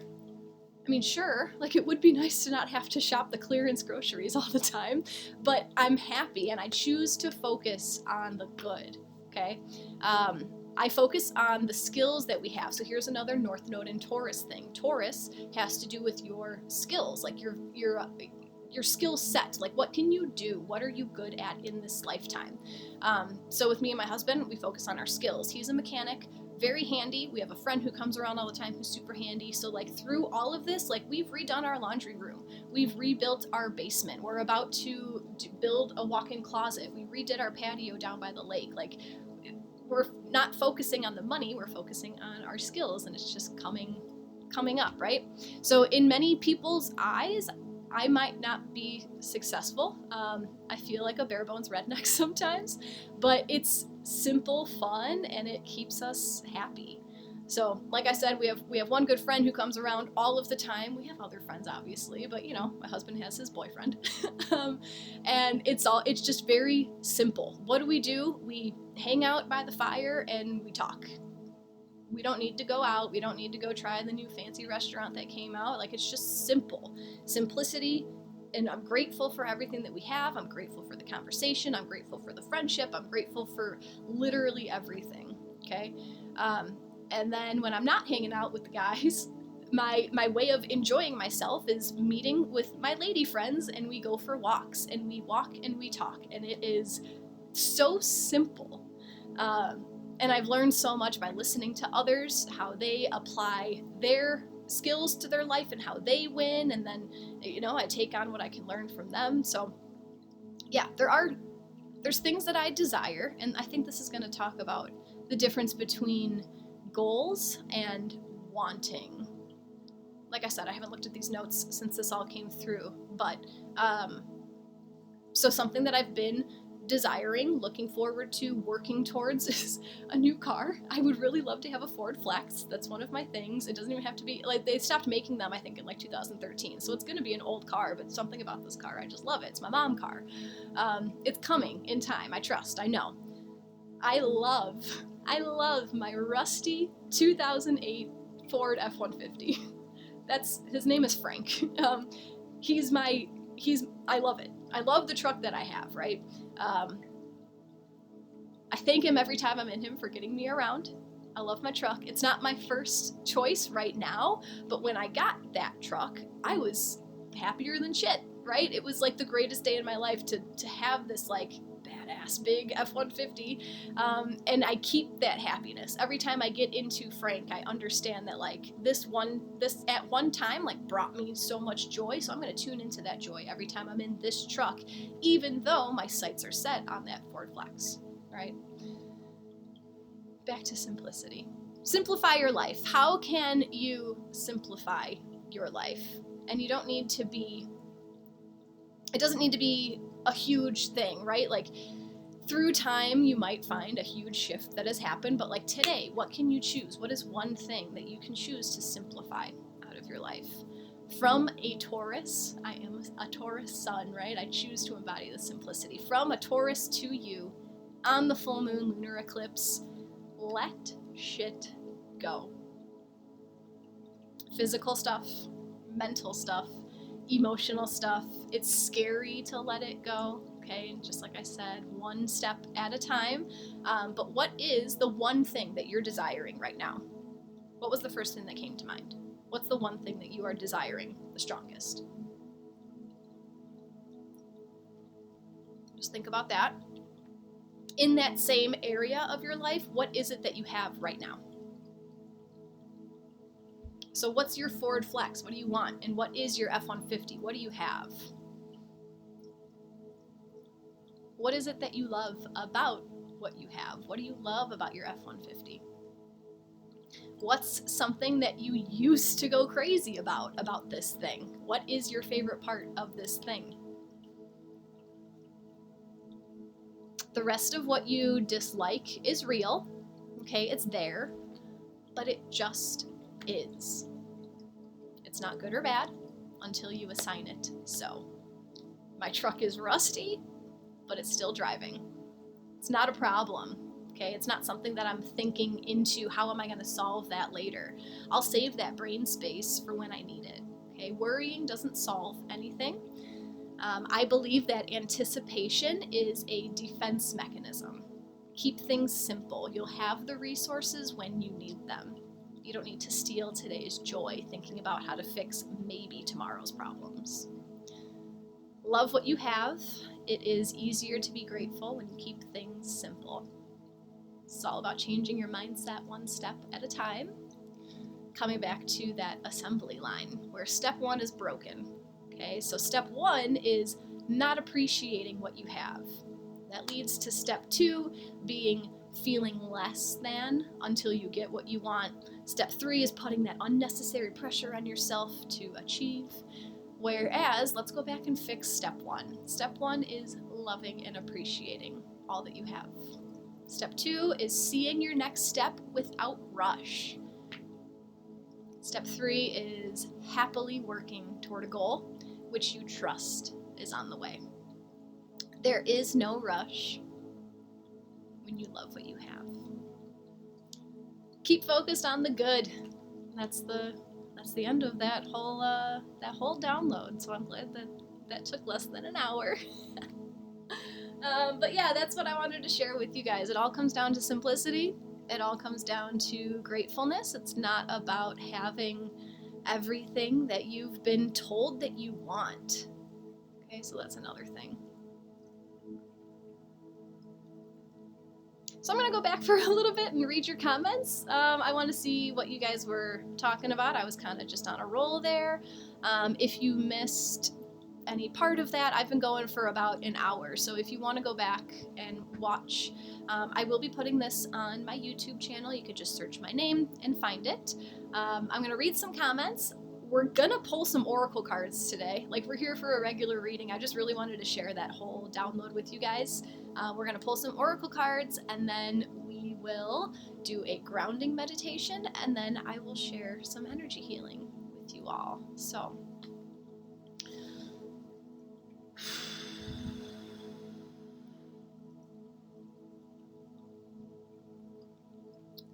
I mean, sure, like it would be nice to not have to shop the clearance groceries all the time, but I'm happy and I choose to focus on the good, okay? I focus on the skills that we have. So here's another North Node and Taurus thing. Taurus has to do with your skills, like your skill set. Like what can you do? What are you good at in this lifetime? So with me and my husband, we focus on our skills. He's a mechanic, very handy. We have a friend who comes around all the time who's super handy. So like through all of this, like we've redone our laundry room. We've rebuilt our basement. We're about to build a walk-in closet. We redid our patio down by the lake. Like we're not focusing on the money, we're focusing on our skills, and it's just coming up, right? So in many people's eyes, I might not be successful. I feel like a bare bones redneck sometimes, but it's simple fun and it keeps us happy. So like I said, we have one good friend who comes around all of the time. We have other friends obviously, but my husband has his boyfriend. And it's just very simple. What do? We hang out by the fire and we talk. We don't need to go out. We don't need to go try the new fancy restaurant that came out. Like it's just simplicity. And I'm grateful for everything that we have. I'm grateful for the conversation. I'm grateful for the friendship. I'm grateful for literally everything. Okay. And then when I'm not hanging out with the guys, my way of enjoying myself is meeting with my lady friends, and we go for walks and we walk and we talk, and it is so simple. And I've learned so much by listening to others, how they apply their skills to their life and how they win. And then, I take on what I can learn from them. So yeah, there's things that I desire. And I think this is going to talk about the difference between goals and wanting. Like I said, I haven't looked at these notes since this all came through, but so something that I've been desiring, looking forward to, working towards is a new car. I would really love to have a Ford Flex. That's one of my things. It doesn't even have to be, like, they stopped making them, I think, in like 2013. So it's going to be an old car, but something about this car, I just love it. It's my mom car. It's coming in time. I trust. I know. I love my rusty 2008 Ford F-150. His name is Frank. I love it. I love the truck that I have, right? I thank him every time I'm in him for getting me around. I love my truck. It's not my first choice right now, but when I got that truck, I was happier than shit, right? It was like the greatest day in my life to have this like badass big F-150, and I keep that happiness. Every time I get into Frank, I understand that like this at one time like brought me so much joy, so I'm going to tune into that joy every time I'm in this truck, even though my sights are set on that Ford Flex, right? Back to simplicity. Simplify your life. How can you simplify your life? And you don't need to be, it doesn't need to be a huge thing, right? Like through time, you might find a huge shift that has happened, but like today, what can you choose? What is one thing that you can choose to simplify out of your life? From a Taurus, I am a Taurus sun, right? I choose to embody the simplicity. From a Taurus to you, on the full moon lunar eclipse, let shit go. Physical stuff, mental stuff, emotional stuff. It's scary to let it go, okay? Just like I said, one step at a time. But what is the one thing that you're desiring right now? What was the first thing that came to mind? What's the one thing that you are desiring the strongest? Just think about that. In that same area of your life, what is it that you have right now? So what's your Ford Flex? What do you want? And what is your F-150? What do you have? What is it that you love about what you have? What do you love about your F-150? What's something that you used to go crazy about this thing? What is your favorite part of this thing? The rest of what you dislike is real, okay? It's there, but it just is. It's not good or bad until you assign it so. My truck is rusty, but it's still driving. It's not a problem, okay? It's not something that I'm thinking into, how am I going to solve that later? I'll save that brain space for when I need it, okay? Worrying doesn't solve anything. I believe that anticipation is a defense mechanism. Keep things simple. You'll have the resources when you need them. You don't need to steal today's joy thinking about how to fix maybe tomorrow's problems. Love what you have. It is easier to be grateful when you keep things simple. It's all about changing your mindset one step at a time. Coming back to that assembly line where step one is broken. Okay, so step one is not appreciating what you have. That leads to step two being feeling less than until you get what you want. Step three is putting that unnecessary pressure on yourself to achieve. Whereas, let's go back and fix step one. Step one is loving and appreciating all that you have. Step two is seeing your next step without rush. Step three is happily working toward a goal which you trust is on the way. There is no rush when you love what you have. Keep focused on the good. That's the end of that whole download. So I'm glad that took less than an hour. But yeah, that's what I wanted to share with you guys. It all comes down to simplicity. It all comes down to gratefulness. It's not about having everything that you've been told that you want. Okay, so that's another thing. So I'm going to go back for a little bit and read your comments. I want to see what you guys were talking about. I was kind of just on a roll there. If you missed any part of that, I've been going for about an hour. So if you want to go back and watch, I will be putting this on my YouTube channel. You could just search my name and find it. I'm going to read some comments. We're gonna pull some oracle cards today. Like, we're here for a regular reading. I just really wanted to share that whole download with you guys. We're gonna pull some oracle cards, and then we will do a grounding meditation, and then I will share some energy healing with you all. So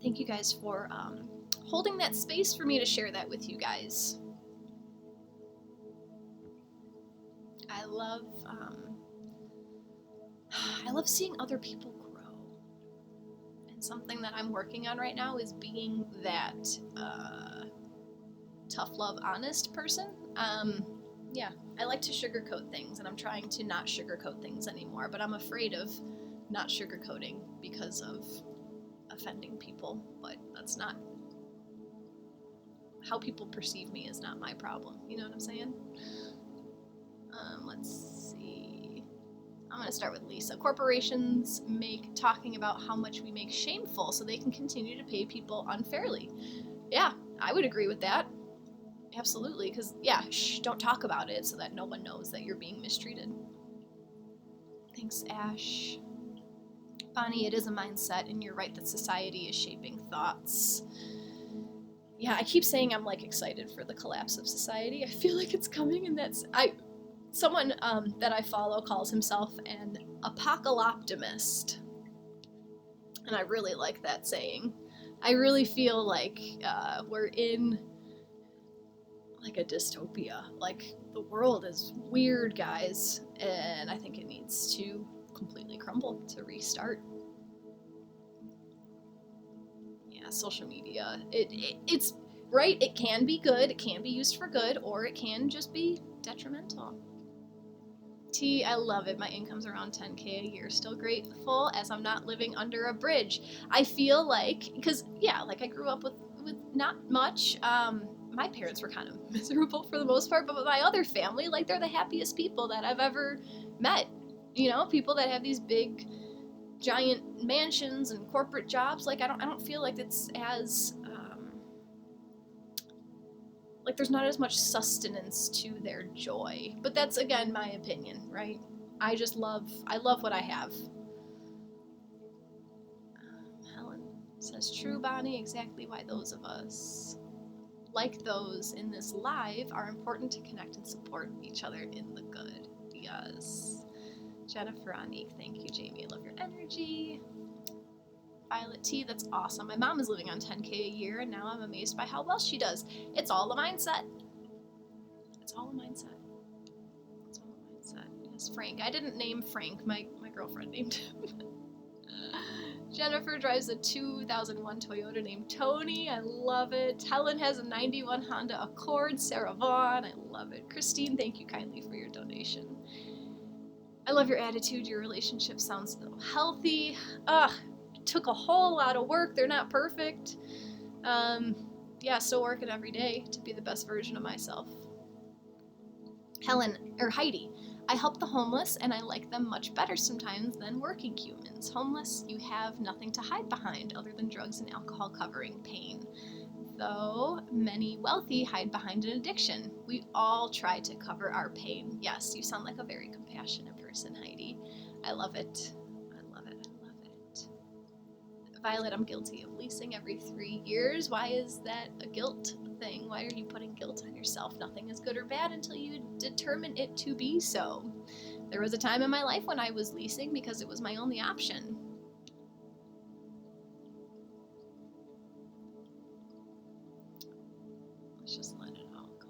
thank you guys for holding that space for me to share that with you guys. I love seeing other people grow. And something that I'm working on right now is being that tough love, honest person. Yeah, I like to sugarcoat things, and I'm trying to not sugarcoat things anymore, but I'm afraid of not sugarcoating because of offending people, but that's not how people perceive me is not my problem. You know what I'm saying? Let's see. I'm going to start with Lisa. Corporations make talking about how much we make shameful so they can continue to pay people unfairly. Yeah, I would agree with that. Absolutely, because, yeah, don't talk about it so that no one knows that you're being mistreated. Thanks, Ash. Bonnie, it is a mindset, and you're right that society is shaping thoughts. Yeah, I keep saying I'm, like, excited for the collapse of society. I feel like it's coming, and someone that I follow calls himself an apocalyptimist, and I really like that saying. I really feel like we're in like a dystopia. Like, the world is weird, guys, and I think it needs to completely crumble to restart. Yeah, social media. It's right. It can be good. It can be used for good, or it can just be detrimental. T, I love it. My income's around 10K a year. Still grateful as I'm not living under a bridge. I feel like, because, yeah, like I grew up with not much. My parents were kind of miserable for the most part, but with my other family, like, they're the happiest people that I've ever met. You know, people that have these big, giant mansions and corporate jobs. Like, I don't feel like it's as like, there's not as much sustenance to their joy. But that's, again, my opinion, right? I love what I have. Helen says, true, Bonnie, exactly why those of us like those in this live are important to connect and support each other in the good. Yes. Jennifer Anique, thank you, Jamie. I love your energy. Violet T, that's awesome. My mom is living on 10K a year, and now I'm amazed by how well she does. It's all a mindset. It's all a mindset. It's all a mindset. Yes, Frank. I didn't name Frank. My girlfriend named him. Jennifer drives a 2001 Toyota named Tony. I love it. Helen has a 91 Honda Accord. Sarah Vaughn. I love it. Christine, thank you kindly for your donation. I love your attitude. Your relationship sounds so healthy. Took a whole lot of work. They're not perfect. Yeah, still working every day to be the best version of myself. Heidi, I help the homeless, and I like them much better sometimes than working humans. Homeless, you have nothing to hide behind other than drugs and alcohol covering pain. Though many wealthy hide behind an addiction. We all try to cover our pain. Yes, you sound like a very compassionate person, Heidi. I love it. Violet, I'm guilty of leasing every 3 years. Why is that a guilt thing? Why are you putting guilt on yourself? Nothing is good or bad until you determine it to be so. There was a time in my life when I was leasing because it was my only option. Let's just let it all go.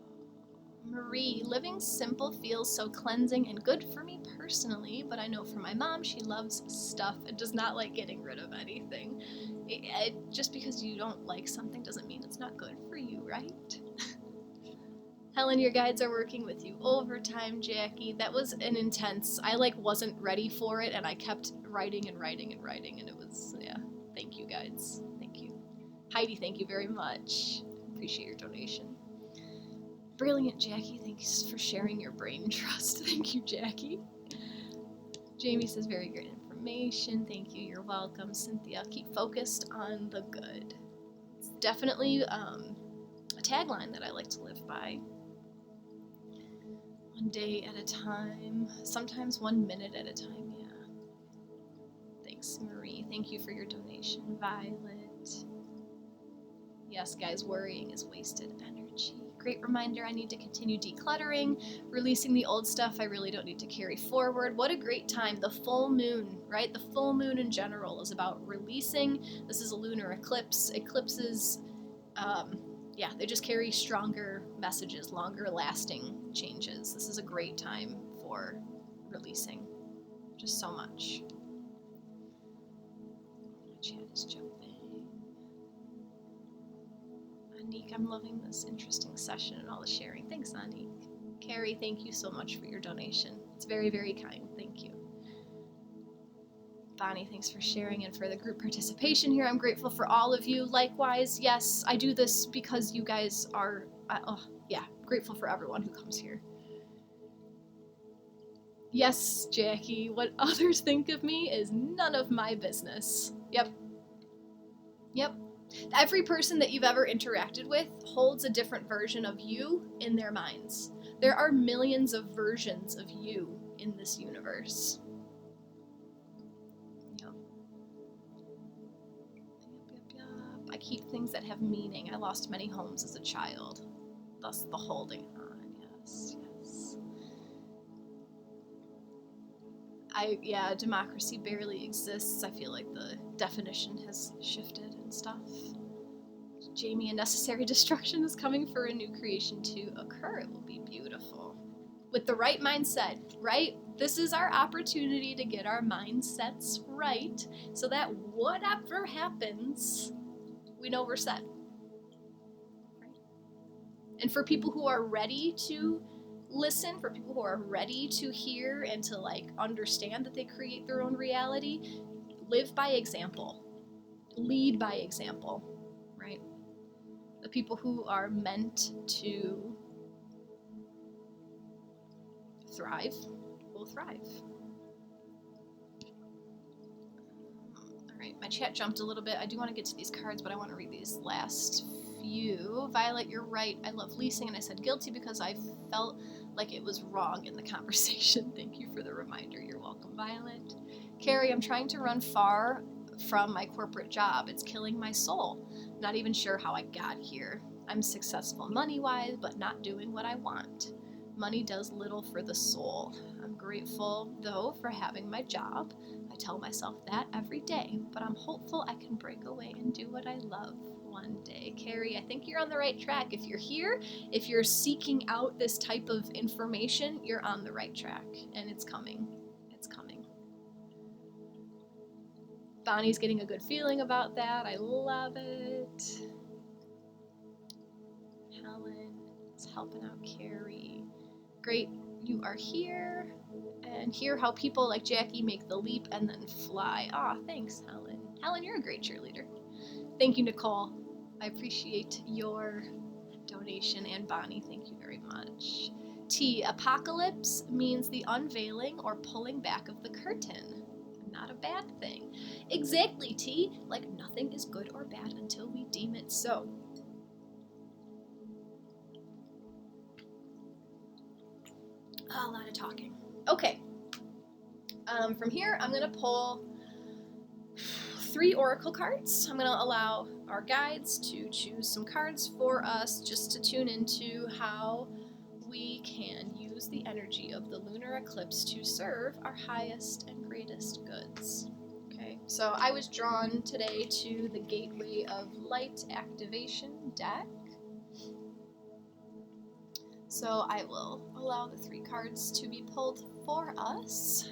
Marie, living simple feels so cleansing and good for me personally, but I know for my mom, she loves stuff and does not like getting rid of anything. Just because you don't like something doesn't mean it's not good for you, right? Helen, your guides are working with you overtime, Jackie. That was an intense, I wasn't ready for it, and I kept writing and writing and writing, and it was, yeah. Thank you, guides. Thank you. Heidi, thank you very much. Appreciate your donation. Brilliant, Jackie. Thanks for sharing your brain trust. Thank you, Jackie. Jamie says, very great information. Thank you. You're welcome. Cynthia, keep focused on the good. It's definitely a tagline that I like to live by. One day at a time, sometimes 1 minute at a time, yeah. Thanks, Marie. Thank you for your donation. Violet. Yes, guys, worrying is wasted energy. Great reminder, I need to continue decluttering, releasing the old stuff I really don't need to carry forward. What a great time. The full moon, right? The full moon in general is about releasing. This is a lunar eclipse. Eclipses, yeah, they just carry stronger messages, longer lasting changes. This is a great time for releasing just so much. My chat is jumping. Anik, I'm loving this interesting session and all the sharing. Thanks, Anik. Carrie, thank you so much for your donation. It's very, very kind. Thank you. Bonnie, thanks for sharing and for the group participation here. I'm grateful for all of you. Likewise, yes, I do this because you guys are, yeah, grateful for everyone who comes here. Yes, Jackie, what others think of me is none of my business. Yep. Yep. Every person that you've ever interacted with holds a different version of you in their minds. There are millions of versions of you in this universe. Yep. I keep things that have meaning. I lost many homes as a child. Thus the holding on. Yes, yes. Yeah, democracy barely exists. I feel like the definition has shifted and stuff. Jamie, a necessary destruction is coming for a new creation to occur. It will be beautiful. With the right mindset, right? This is our opportunity to get our mindsets right so that whatever happens, we know we're set. Right? And for people who are ready to listen, for people who are ready to hear and to understand that they create their own reality, live by example. Lead by example, right? The people who are meant to thrive will thrive. All right, my chat jumped a little bit. I do want to get to these cards, but I want to read these last few. Violet, you're right. I love leasing, and I said guilty because I felt like it was wrong in the conversation. Thank you for the reminder. You're welcome, Violet. Carrie, I'm trying to run far from my corporate job. It's killing my soul. Not even sure how I got here. I'm successful money-wise, but not doing what I want. Money does little for the soul. I'm grateful, though, for having my job. I tell myself that every day, but I'm hopeful I can break away and do what I love one day. Carrie, I think you're on the right track. If you're here, if you're seeking out this type of information, you're on the right track, and it's coming. It's coming. Bonnie's getting a good feeling about that. I love it. Helen is helping out Carrie. Great, you are here. And hear how people like Jackie make the leap and then fly. Thanks, Helen. Helen, you're a great cheerleader. Thank you, Nicole. I appreciate your donation. And Bonnie, thank you very much. T, apocalypse means the unveiling or pulling back of the curtain. Not a bad thing. Exactly, T. Nothing is good or bad until we deem it so. A lot of talking. Okay. From here, I'm going to pull 3 oracle cards. I'm going to allow our guides to choose some cards for us just to tune into how we can use the energy of the lunar eclipse to serve our highest and greatest goods. Okay, so I was drawn today to the Gateway of Light Activation deck. So I will allow the 3 cards to be pulled for us.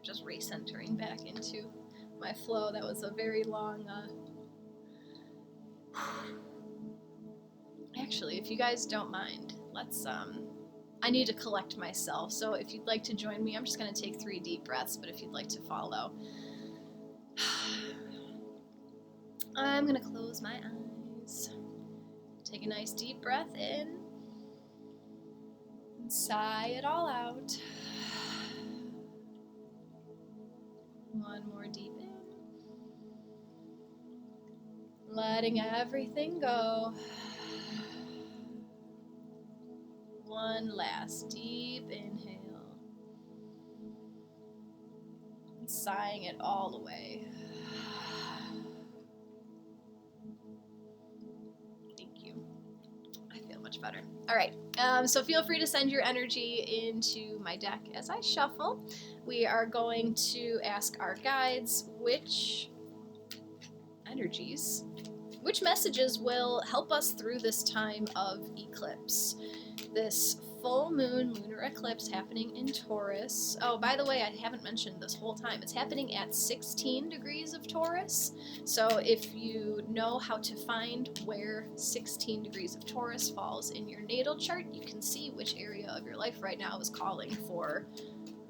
Just recentering back into my flow. That was a very long... I Actually, if you guys don't mind, let's, I need to collect myself, so if you'd like to join me, I'm just going to take 3 deep breaths, but if you'd like to follow, I'm going to close my eyes. Take a nice deep breath in, and sigh it all out. One more deep in. Letting everything go. One last deep inhale. And sighing it all away. Thank you. I feel much better. All right, so feel free to send your energy into my deck as I shuffle. We are going to ask our guides which messages will help us through this time of eclipse. This full moon lunar eclipse happening in Taurus. Oh, by the way, I haven't mentioned this whole time. It's happening at 16 degrees of Taurus. So if you know how to find where 16 degrees of Taurus falls in your natal chart, you can see which area of your life right now is calling for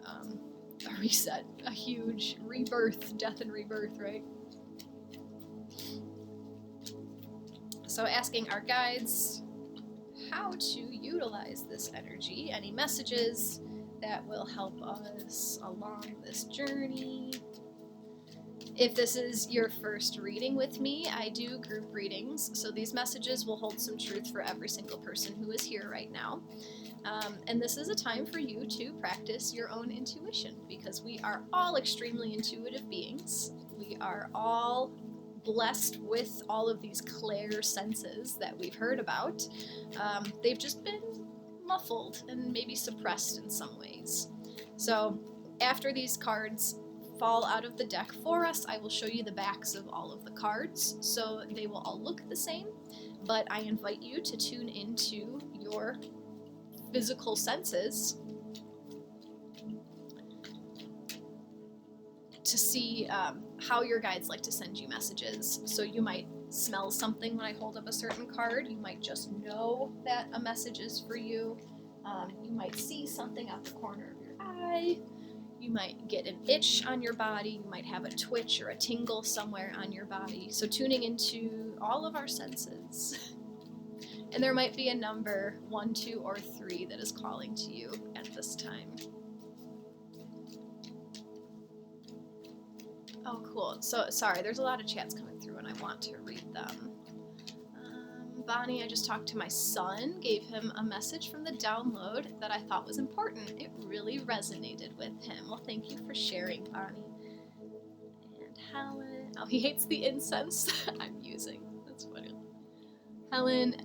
a reset, a huge rebirth, death and rebirth, right? So asking our guides how to utilize this energy, any messages that will help us along this journey. If this is your first reading with me, I do group readings, so these messages will hold some truth for every single person who is here right now. And this is a time for you to practice your own intuition, because we are all extremely intuitive beings. We are all blessed with all of these clair senses that we've heard about. They've just been muffled and maybe suppressed in some ways. So after these cards fall out of the deck for us, I will show you the backs of all of the cards, so they will all look the same, but I invite you to tune into your physical senses to see how your guides like to send you messages. So you might smell something when I hold up a certain card. You might just know that a message is for you. You might see something out the corner of your eye. You might get an itch on your body. You might have a twitch or a tingle somewhere on your body. So tuning into all of our senses. And there might be a number 1, 2, or 3 that is calling to you at this time. Oh, cool. So, sorry, there's a lot of chats coming through and I want to read them. Bonnie, I just talked to my son, gave him a message from the download that I thought was important. It really resonated with him. Well, thank you for sharing, Bonnie. And Helen, oh, he hates the incense I'm using. That's funny. Helen,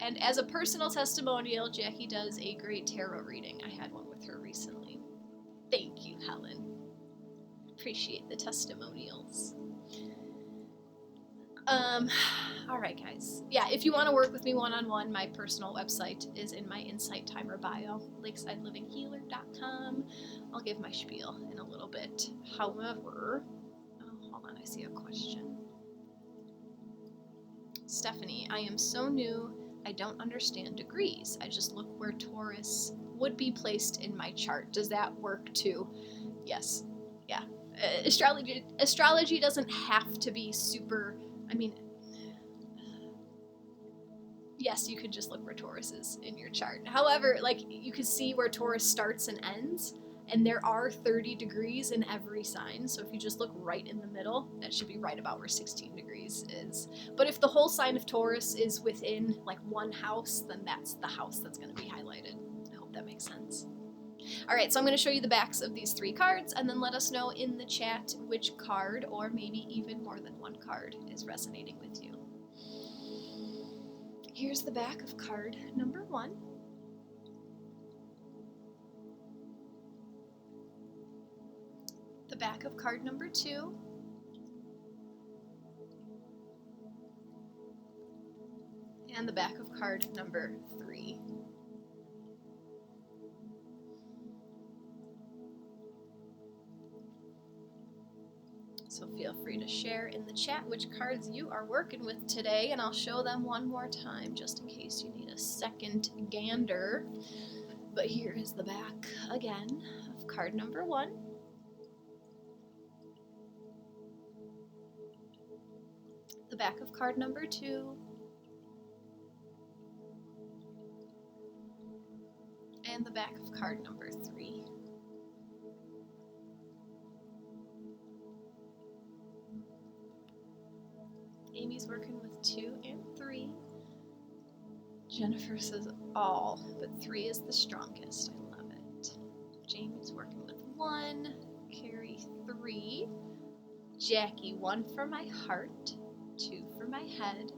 and as a personal testimonial, Jackie does a great tarot reading. I had one with her recently. Thank you, Helen. Appreciate the testimonials. All right, guys. Yeah, if you want to work with me one-on-one, my personal website is in my Insight Timer bio, lakesidelivinghhealer.com. I'll give my spiel in a little bit. However, oh, hold on, I see a question. Stephanie, I am so new, I don't understand degrees. I just look where Taurus would be placed in my chart. Does that work too? Yes. Yeah. Astrology doesn't have to be super, I mean, yes, you could just look where Taurus is in your chart. However, like, you can see where Taurus starts and ends, and there are 30 degrees in every sign, so if you just look right in the middle, that should be right about where 16 degrees is. But if the whole sign of Taurus is within, like, one house, then that's the house that's going to be highlighted. I hope that makes sense. All right, so I'm going to show you the backs of these 3 cards, and then let us know in the chat which card, or maybe even more than one card, is resonating with you. Here's the back of card number 1. The back of card number 2. And the back of card number 3. So feel free to share in the chat which cards you are working with today, and I'll show them one more time just in case you need a second gander. But here is the back again of card number 1. The back of card number 2. And the back of card number 3. Amy's working with 2 and 3. Jennifer says all, but 3 is the strongest. I love it. Jamie's working with 1. Carrie 3. Jacqui 1 for my heart, 2 for my head,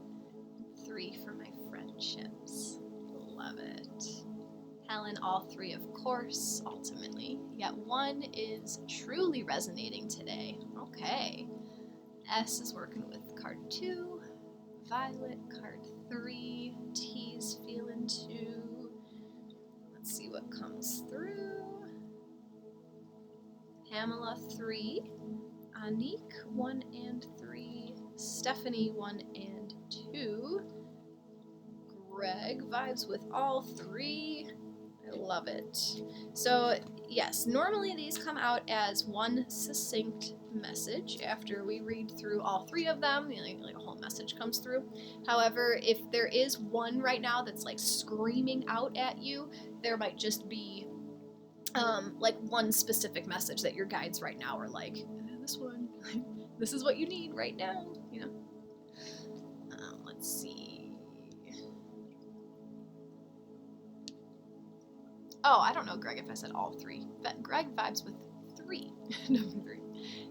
3 for my friendships. Love it. Helen, all 3, of course, ultimately. Yet 1 is truly resonating today. Okay. S is working with card 2, Violet, card 3, T's feeling 2. Let's see what comes through. Pamela 3, Anique 1 and 3, Stephanie 1 and 2, Greg vibes with all 3. I love it. So yes, normally these come out as one succinct message after we read through all 3 of them, like a whole message comes through. However, if there is one right now that's like screaming out at you, there might just be like one specific message that your guides right now are like, this one, this is what you need right now, you know. Let's see. Oh, I don't know, Greg, if I said all 3. But Greg vibes with 3. Number 3.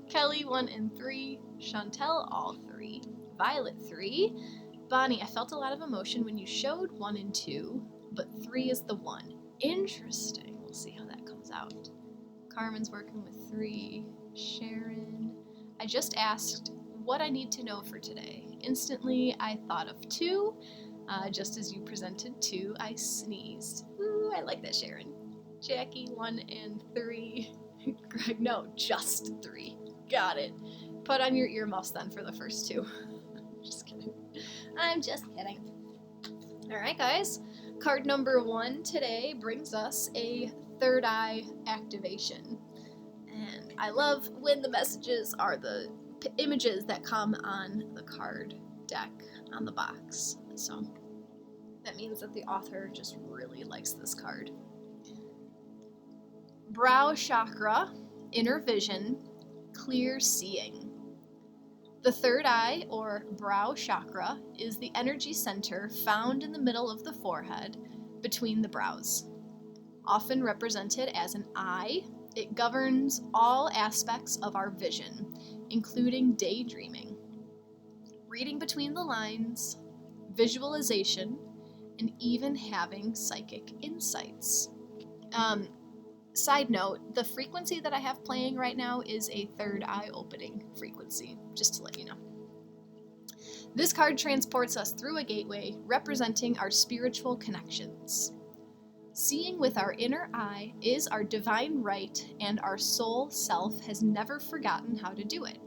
Kelly 1 and 3. Chantel all 3. Violet 3. Bonnie, I felt a lot of emotion when you showed 1 and 2, but 3 is the one. Interesting. We'll see how that comes out. Carmen's working with 3. Sharon. I just asked what I need to know for today. Instantly, I thought of 2. Just as you presented 2, I sneezed. Ooh, I like that, Sharon. Jacqui 1 and 3. Greg, no, just 3. Got it. Put on your earmuffs then for the first 2. Just kidding. I'm just kidding. Alright, guys. Card number 1 today brings us a third eye activation. And I love when the messages are the images that come on the card deck on the box. So that means that the author just really likes this card. Brow chakra, inner vision, clear seeing. The third eye, or brow chakra, is the energy center found in the middle of the forehead between the brows. Often represented as an eye, it governs all aspects of our vision, including daydreaming, reading between the lines, visualization, and even having psychic insights. Side note, the frequency that I have playing right now is a third eye opening frequency, just to let you know. This card transports us through a gateway representing our spiritual connections. Seeing with our inner eye is our divine right, and our soul self has never forgotten how to do it.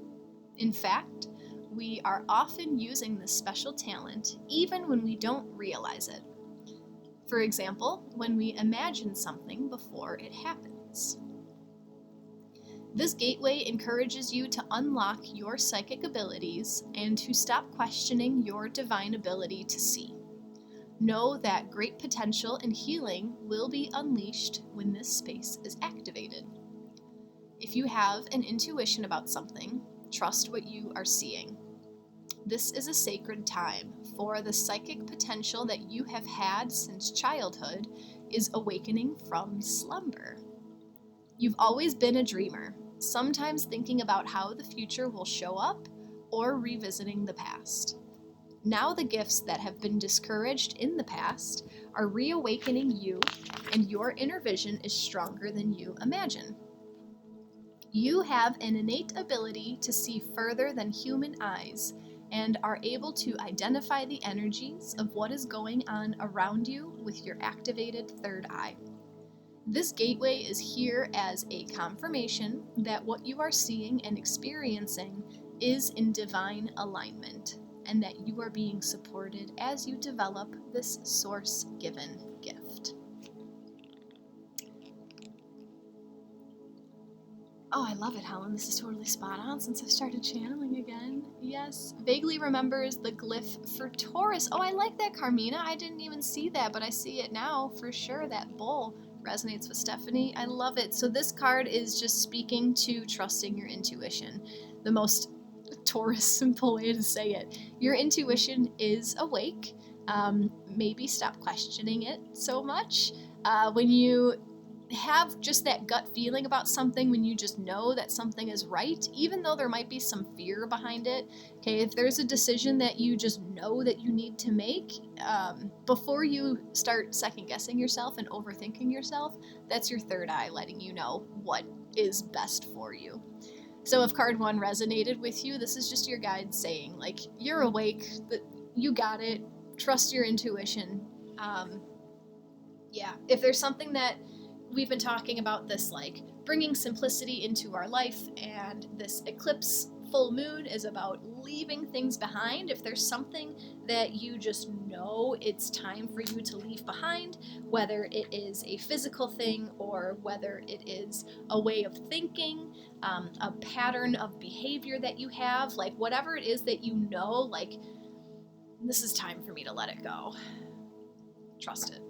In fact, we are often using this special talent even when we don't realize it. For example, when we imagine something before it happens. This gateway encourages you to unlock your psychic abilities and to stop questioning your divine ability to see. Know that great potential and healing will be unleashed when this space is activated. If you have an intuition about something, trust what you are seeing. This is a sacred time, for the psychic potential that you have had since childhood is awakening from slumber. You've always been a dreamer, sometimes thinking about how the future will show up or revisiting the past. Now the gifts that have been discouraged in the past are reawakening you, and your inner vision is stronger than you imagine. You have an innate ability to see further than human eyes and are able to identify the energies of what is going on around you with your activated third eye. This gateway is here as a confirmation that what you are seeing and experiencing is in divine alignment, and that you are being supported as you develop this source-given gift. Oh, I love it, Helen. This is totally spot on since I started channeling again. Yes. Vaguely remembers the glyph for Taurus. Oh, I like that, Carmina. I didn't even see that, but I see it now for sure. That bull resonates with Stephanie. I love it. So this card is just speaking to trusting your intuition. The most Taurus simple way to say it. Your intuition is awake. Maybe stop questioning it so much. When you have just that gut feeling about something, when you just know that something is right, even though there might be some fear behind it. Okay, if there's a decision that you just know that you need to make, before you start second guessing yourself and overthinking yourself, that's your third eye letting you know what is best for you. So if card 1 resonated with you, this is just your guide saying, like, you're awake, that you got it, trust your intuition. Yeah, if there's something that we've been talking about, this like bringing simplicity into our life, and this eclipse full moon is about leaving things behind. If there's something that you just know it's time for you to leave behind, whether it is a physical thing or whether it is a way of thinking, a pattern of behavior that you have, like whatever it is that you know, like, this is time for me to let it go. Trust it.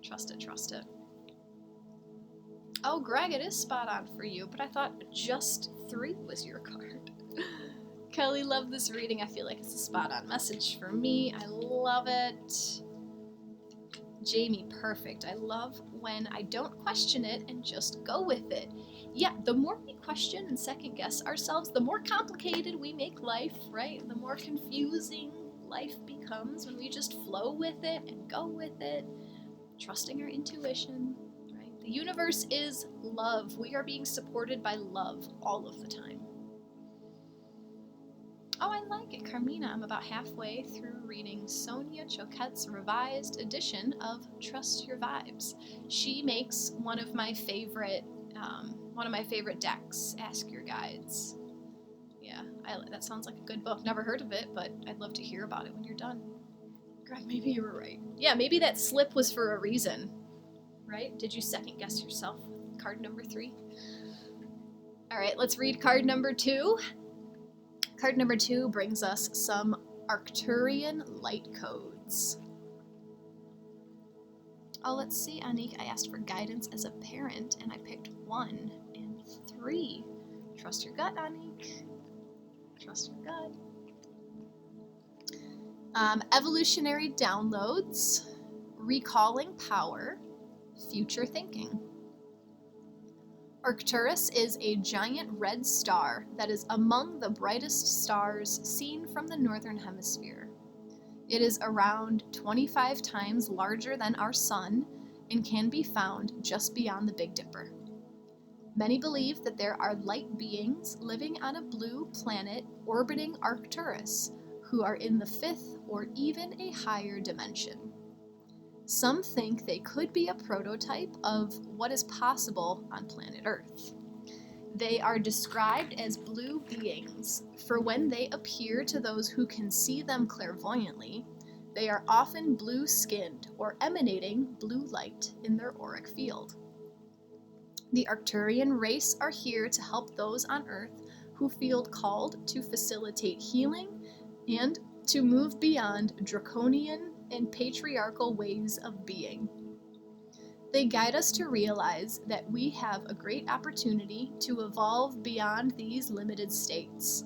Trust it. Trust it. Oh, Greg, it is spot on for you, but I thought just 3 was your card. Kelly, love this reading. I feel like it's a spot on message for me. I love it. Jamie, perfect. I love when I don't question it and just go with it. Yeah, the more we question and second guess ourselves, the more complicated we make life, right? The more confusing life becomes when we just flow with it and go with it, trusting our intuition, right? The universe is love. We are being supported by love all of the time. Oh, I like it, Carmina. I'm about halfway through reading Sonia Choquette's revised edition of Trust Your Vibes. She makes one of my favorite decks, Ask Your Guides. Yeah, that sounds like a good book. Never heard of it, but I'd love to hear about it when you're done. Greg, maybe you were right. Yeah, maybe that slip was for a reason, right? Did you second guess yourself? Card number 3. All right, let's read card number 2. Card number 2 brings us some Arcturian light codes. Oh, let's see, Anik, I asked for guidance as a parent, and I picked 1 and 3. Trust your gut, Anik. Trust your gut. Evolutionary downloads, recalling power, future thinking. Arcturus is a giant red star that is among the brightest stars seen from the northern hemisphere. It is around 25 times larger than our sun and can be found just beyond the Big Dipper. Many believe that there are light beings living on a blue planet orbiting Arcturus who are in the 5th or even a higher dimension. Some think they could be a prototype of what is possible on planet Earth. They are described as blue beings, for when they appear to those who can see them clairvoyantly, they are often blue-skinned or emanating blue light in their auric field. The Arcturian race are here to help those on Earth who feel called to facilitate healing and to move beyond draconian and patriarchal ways of being. They guide us to realize that we have a great opportunity to evolve beyond these limited states,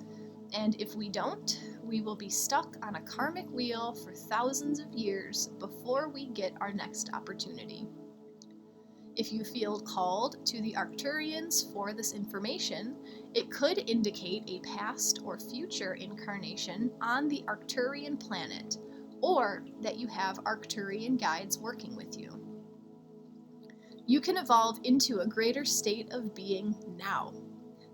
and if we don't, we will be stuck on a karmic wheel for thousands of years before we get our next opportunity. If you feel called to the Arcturians for this information, it could indicate a past or future incarnation on the Arcturian planet, or that you have Arcturian guides working with you. You can evolve into a greater state of being now.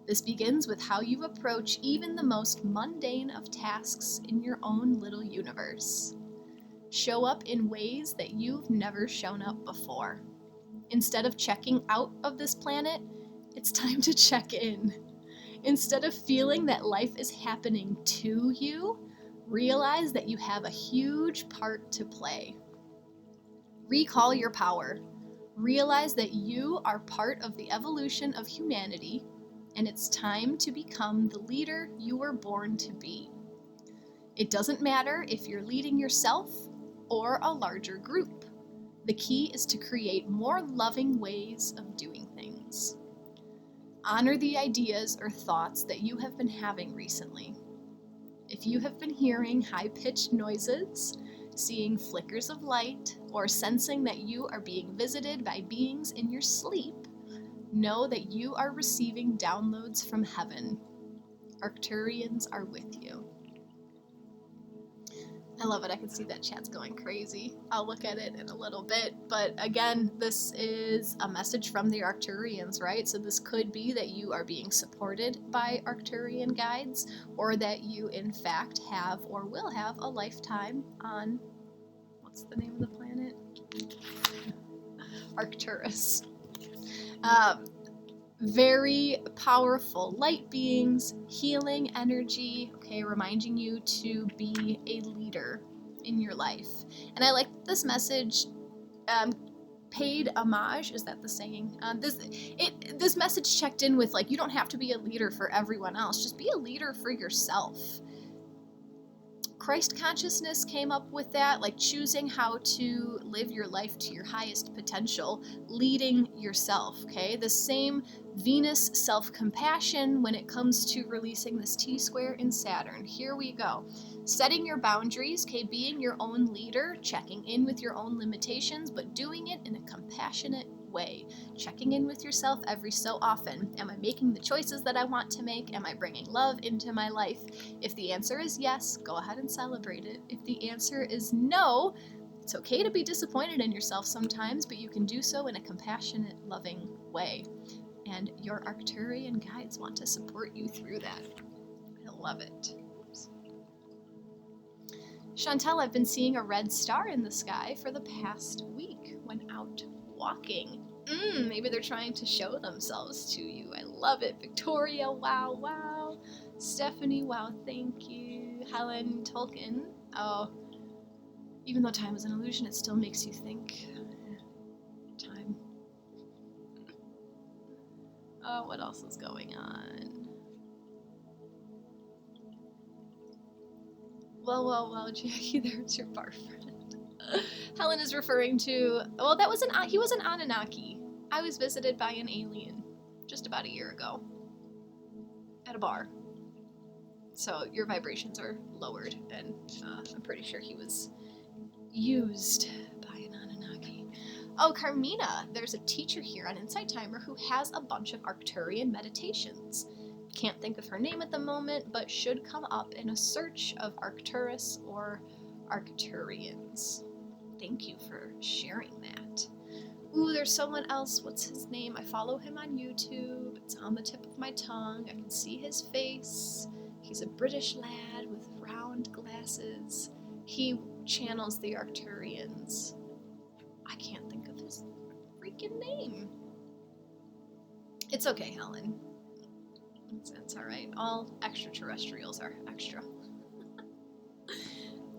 This begins with how you approach even the most mundane of tasks in your own little universe. Show up in ways that you've never shown up before. Instead of checking out of this planet, it's time to check in. Instead of feeling that life is happening to you, realize that you have a huge part to play. Recall your power. Realize that you are part of the evolution of humanity, and it's time to become the leader you were born to be. It doesn't matter if you're leading yourself or a larger group. The key is to create more loving ways of doing things. Honor the ideas or thoughts that you have been having recently. If you have been hearing high-pitched noises, seeing flickers of light, or sensing that you are being visited by beings in your sleep, know that you are receiving downloads from heaven. Arcturians are with you. I love it. I can see that chat's going crazy. I'll look at it in a little bit. But again, this is a message from the Arcturians, right? So this could be that you are being supported by Arcturian guides, or that you in fact have or will have a lifetime on, what's the name of the planet? Arcturus. Very powerful light beings, healing energy, okay, reminding you to be a leader in your life. And I like this message, paid homage, is that the saying? This message checked in with, like, you don't have to be a leader for everyone else, just be a leader for yourself. Christ consciousness came up with that, like choosing how to live your life to your highest potential, leading yourself, okay? The same Venus self-compassion when it comes to releasing this T-square in Saturn. Here we go. Setting your boundaries, okay, being your own leader, checking in with your own limitations, but doing it in a compassionate way. Checking in with yourself every so often. Am I making the choices that I want to make? Am I bringing love into my life? If the answer is yes, go ahead and celebrate it. If the answer is no, it's okay to be disappointed in yourself sometimes, but you can do so in a compassionate, loving way. And your Arcturian guides want to support you through that. I love it. Chantel, I've been seeing a red star in the sky for the past week when out walking. Maybe they're trying to show themselves to you. I love it. Victoria, wow, wow. Stephanie, wow, thank you. Helen, Tolkien, oh, even though time is an illusion, it still makes you think. Time. Oh, what else is going on? Well, Jackie, there's your bar friend. Helen is referring to, well, he was an Anunnaki. I was visited by an alien just about a year ago at a bar. So your vibrations are lowered, and I'm pretty sure he was used by an Anunnaki. Oh, Carmina, there's a teacher here on Insight Timer who has a bunch of Arcturian meditations. Can't think of her name at the moment, but should come up in a search of Arcturus or Arcturians. Thank you for sharing that. Ooh, there's someone else. What's his name? I follow him on YouTube. It's on the tip of my tongue. I can see his face. He's a British lad with round glasses. He channels the Arcturians. I can't think of his freaking name. It's okay, Helen. It's all right. All extraterrestrials are extra.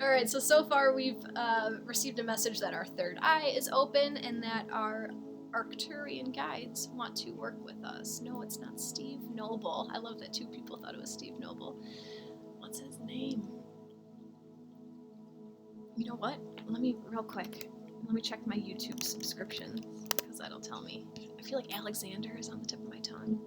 All right, so far we've received a message that our third eye is open and that our Arcturian guides want to work with us. No, it's not Steve Noble. I love that two people thought it was Steve Noble. What's his name? You know what? Real quick, let me check my YouTube subscriptions, because that'll tell me. I feel like Alexander is on the tip of my tongue.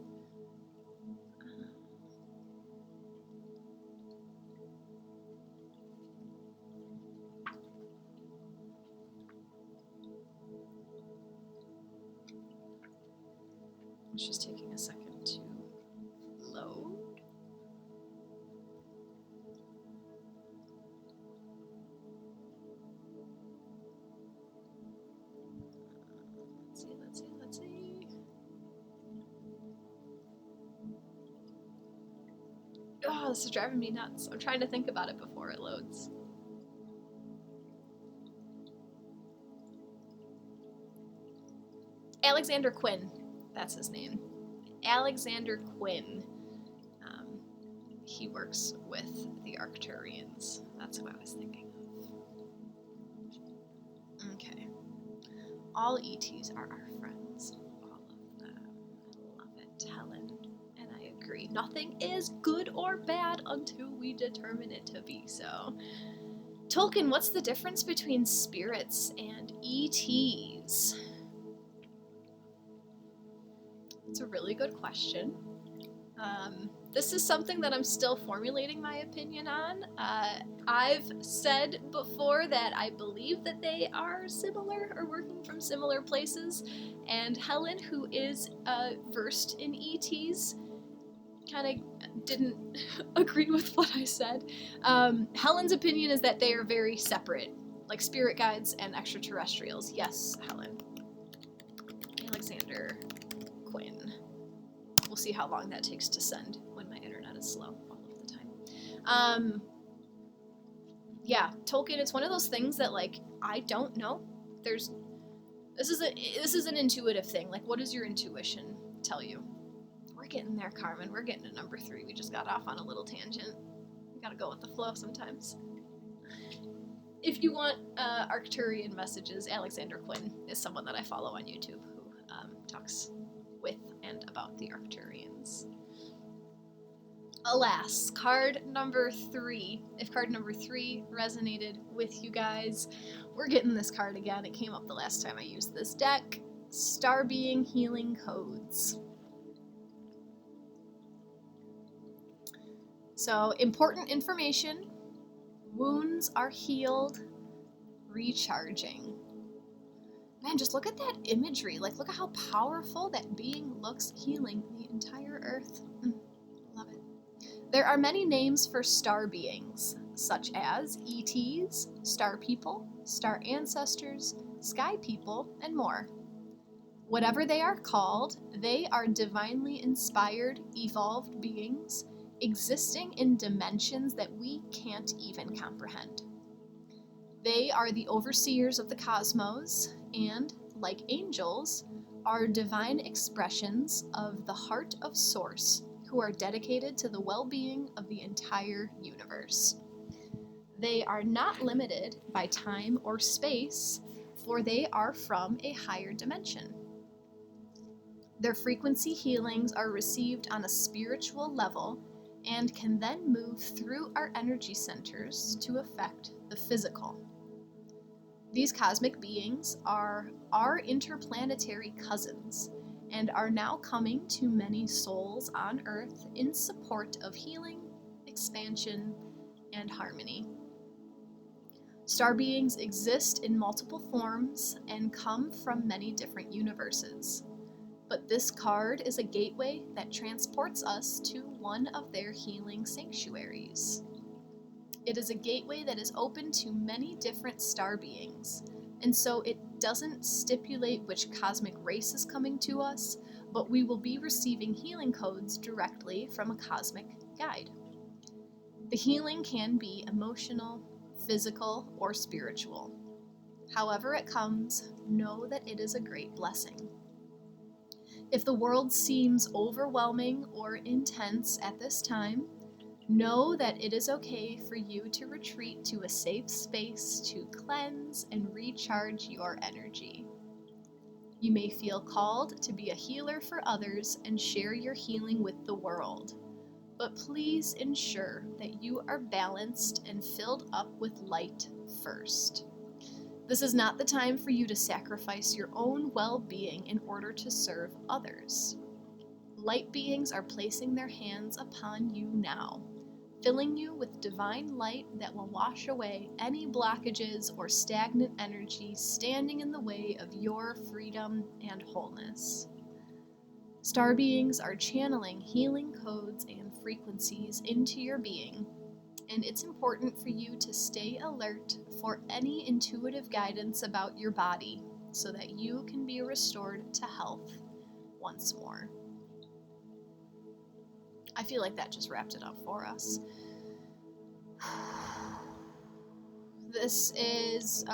It's just taking a second to load. Let's see. Oh, this is driving me nuts. I'm trying to think about it before it loads. Alexander Quinn, that's his name. Alexander Quinn. He works with the Arcturians. That's who I was thinking of. Okay. All ETs are our friends. All of them. I love it, Helen. And I agree. Nothing is good or bad until we determine it to be so. Tolkien, what's the difference between spirits and ETs? It's a really good question. This is something that I'm still formulating my opinion on. I've said before that I believe that they are similar or working from similar places, and Helen, who is versed in ETs, kind of didn't agree with what I said. Helen's opinion is that they are very separate, like spirit guides and extraterrestrials. Yes, Helen. Alexander Quinn. We'll see how long that takes to send when my internet is slow all of the time. Yeah, Tolkien, it's one of those things that, like, I don't know. This is an intuitive thing. Like, what does your intuition tell you? We're getting there, Carmen. We're getting to number 3. We just got off on a little tangent. We gotta go with the flow sometimes. If you want Arcturian messages, Alexander Quinn is someone that I follow on YouTube who talks with and about the Arcturians. Alas, card number 3. If card number 3 resonated with you guys, we're getting this card again. It came up the last time I used this deck. Star Being Healing Codes. So, important information. Wounds are healed, recharging. Man, just look at that imagery. Like, look at how powerful that being looks, healing the entire earth. Love it. There are many names for star beings, such as ETs, star people, star ancestors, sky people, and more. Whatever they are called, they are divinely inspired, evolved beings existing in dimensions that we can't even comprehend. They are the overseers of the cosmos and, like angels, are divine expressions of the heart of Source who are dedicated to the well-being of the entire universe. They are not limited by time or space, for they are from a higher dimension. Their frequency healings are received on a spiritual level and can then move through our energy centers to affect the physical. These cosmic beings are our interplanetary cousins and are now coming to many souls on Earth in support of healing, expansion, and harmony. Star beings exist in multiple forms and come from many different universes. But this card is a gateway that transports us to one of their healing sanctuaries. It is a gateway that is open to many different star beings, and so it doesn't stipulate which cosmic race is coming to us, but we will be receiving healing codes directly from a cosmic guide. The healing can be emotional, physical, or spiritual. However it comes, know that it is a great blessing. If the world seems overwhelming or intense at this time, know that it is okay for you to retreat to a safe space to cleanse and recharge your energy. You may feel called to be a healer for others and share your healing with the world, but please ensure that you are balanced and filled up with light first. This is not the time for you to sacrifice your own well-being in order to serve others. Light beings are placing their hands upon you now, filling you with divine light that will wash away any blockages or stagnant energy standing in the way of your freedom and wholeness. Star beings are channeling healing codes and frequencies into your being, and it's important for you to stay alert for any intuitive guidance about your body so that you can be restored to health once more. I feel like that just wrapped it up for us. This is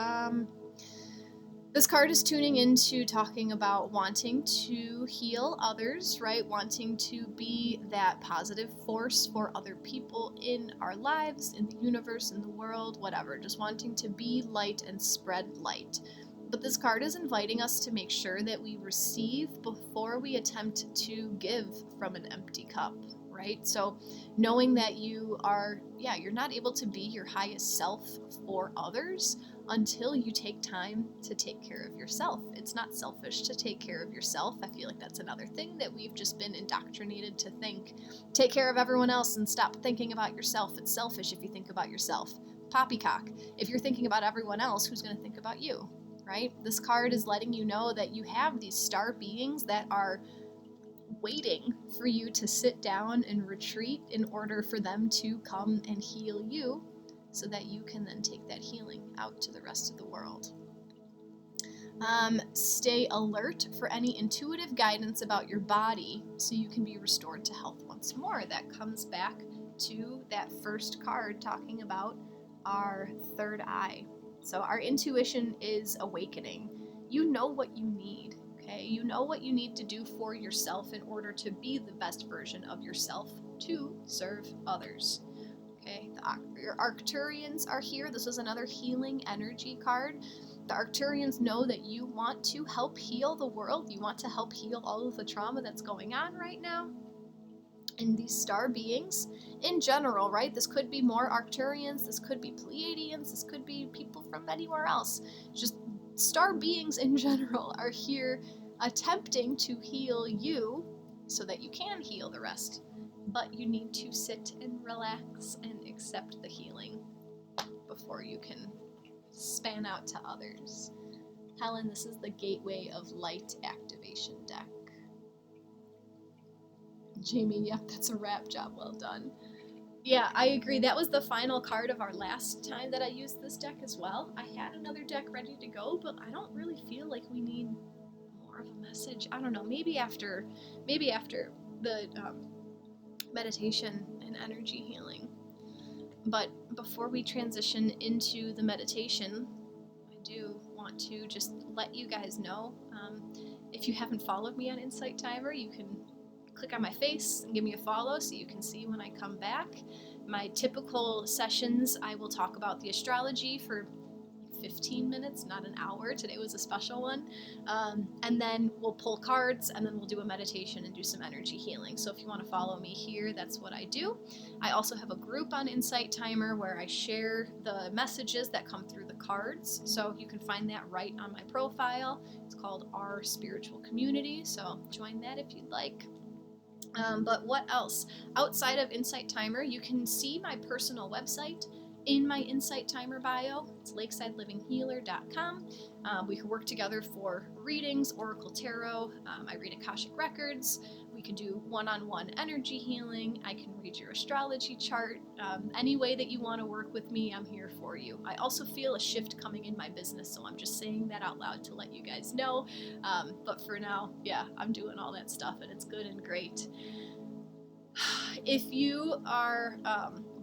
This card is tuning into talking about wanting to heal others, right? Wanting to be that positive force for other people in our lives, in the universe, in the world, whatever. Just wanting to be light and spread light. But this card is inviting us to make sure that we receive before we attempt to give from an empty cup, right? So knowing that you're not able to be your highest self for others until you take time to take care of yourself. It's not selfish to take care of yourself. I feel like that's another thing that we've just been indoctrinated to think. Take care of everyone else and stop thinking about yourself. It's selfish if you think about yourself. Poppycock. If you're thinking about everyone else, who's going to think about you, right? This card is letting you know that you have these star beings that are waiting for you to sit down and retreat in order for them to come and heal you, so that you can then take that healing out to the rest of the world. Stay alert for any intuitive guidance about your body so you can be restored to health once more. That comes back to that first card talking about our third eye. So our intuition is awakening. You know what you need, okay? You know what you need to do for yourself in order to be the best version of yourself to serve others. Okay, your Arcturians are here. This is another healing energy card. The Arcturians know that you want to help heal the world. You want to help heal all of the trauma that's going on right now. And these star beings in general, right? This could be more Arcturians, this could be Pleiadians, this could be people from anywhere else. Just star beings in general are here attempting to heal you so that you can heal the rest. But you need to sit and relax and accept the healing before you can span out to others. Helen, this is the Gateway of Light activation deck. Jamie, yep, that's a wrap job, well done. Yeah, I agree. That was the final card of our last time that I used this deck as well. I had another deck ready to go, but I don't really feel like we need more of a message. I don't know, maybe after the meditation and energy healing. But before we transition into the meditation, I do want to just let you guys know, if you haven't followed me on Insight Timer, you can click on my face and give me a follow so you can see when I come back. My typical sessions, I will talk about the astrology for 15 minutes, not an hour. Today was a special one. And then we'll pull cards, and then we'll do a meditation and do some energy healing. So if you want to follow me here, that's what I do. I also have a group on Insight Timer where I share the messages that come through the cards. So you can find that right on my profile. It's called Our Spiritual Community. So join that if you'd like. But what else? Outside of Insight Timer, you can see my personal website in my Insight Timer bio. It's lakesidelivinghhealer.com. We can work together for readings, Oracle Tarot. I read Akashic Records. We can do one-on-one energy healing. I can read your astrology chart. Any way that you want to work with me, I'm here for you. I also feel a shift coming in my business, so I'm just saying that out loud to let you guys know. But for now, yeah, I'm doing all that stuff, and it's good and great. If you are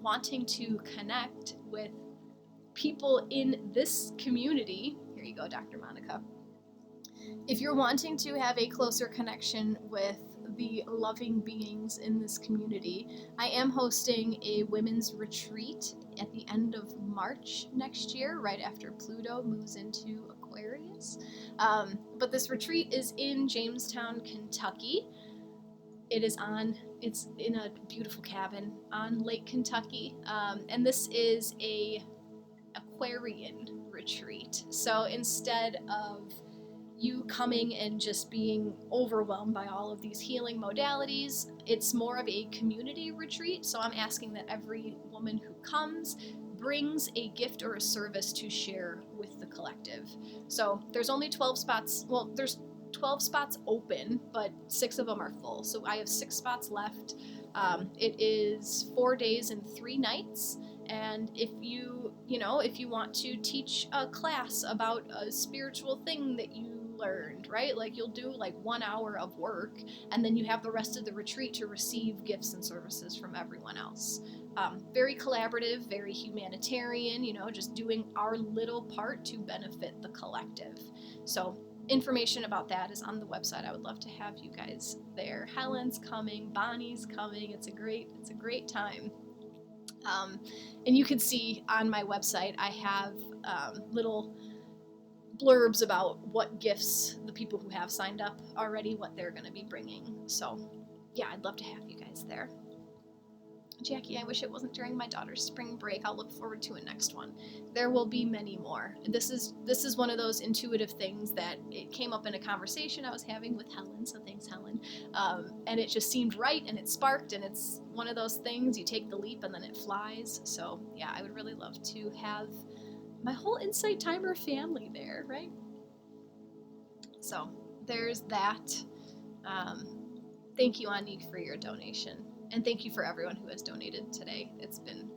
wanting to connect with people in this community, here you go, Dr. Monica. If you're wanting to have a closer connection with the loving beings in this community, I am hosting a women's retreat at the end of March next year, right after Pluto moves into Aquarius. But this retreat is in Jamestown, Kentucky. It's in a beautiful cabin on Lake Kentucky, and this is a Aquarian retreat. So instead of you coming and just being overwhelmed by all of these healing modalities, it's more of a community retreat. So I'm asking that every woman who comes brings a gift or a service to share with the collective. So there's only 12 spots. Well, there's 12 spots open, but 6 of them are full. So I have 6 spots left. It is 4 days and 3 nights. And if you want to teach a class about a spiritual thing that you learned, right? Like you'll do like 1 hour of work, and then you have the rest of the retreat to receive gifts and services from everyone else. Very collaborative, very humanitarian, just doing our little part to benefit the collective. So information about that is on the website. I would love to have you guys there. Helen's coming, Bonnie's coming. It's a great time. And you can see on my website, I have little blurbs about what gifts the people who have signed up already, what they're going to be bringing. So yeah, I'd love to have you guys there. Jackie, I wish it wasn't during my daughter's spring break. I'll look forward to a next one. There will be many more. This is one of those intuitive things that it came up in a conversation I was having with Helen, so thanks, Helen. And it just seemed right, and it sparked, and it's one of those things, you take the leap and then it flies. So yeah, I would really love to have my whole Insight Timer family there, right? So there's that. Thank you, Anique, for your donation. And thank you for everyone who has donated today. It's been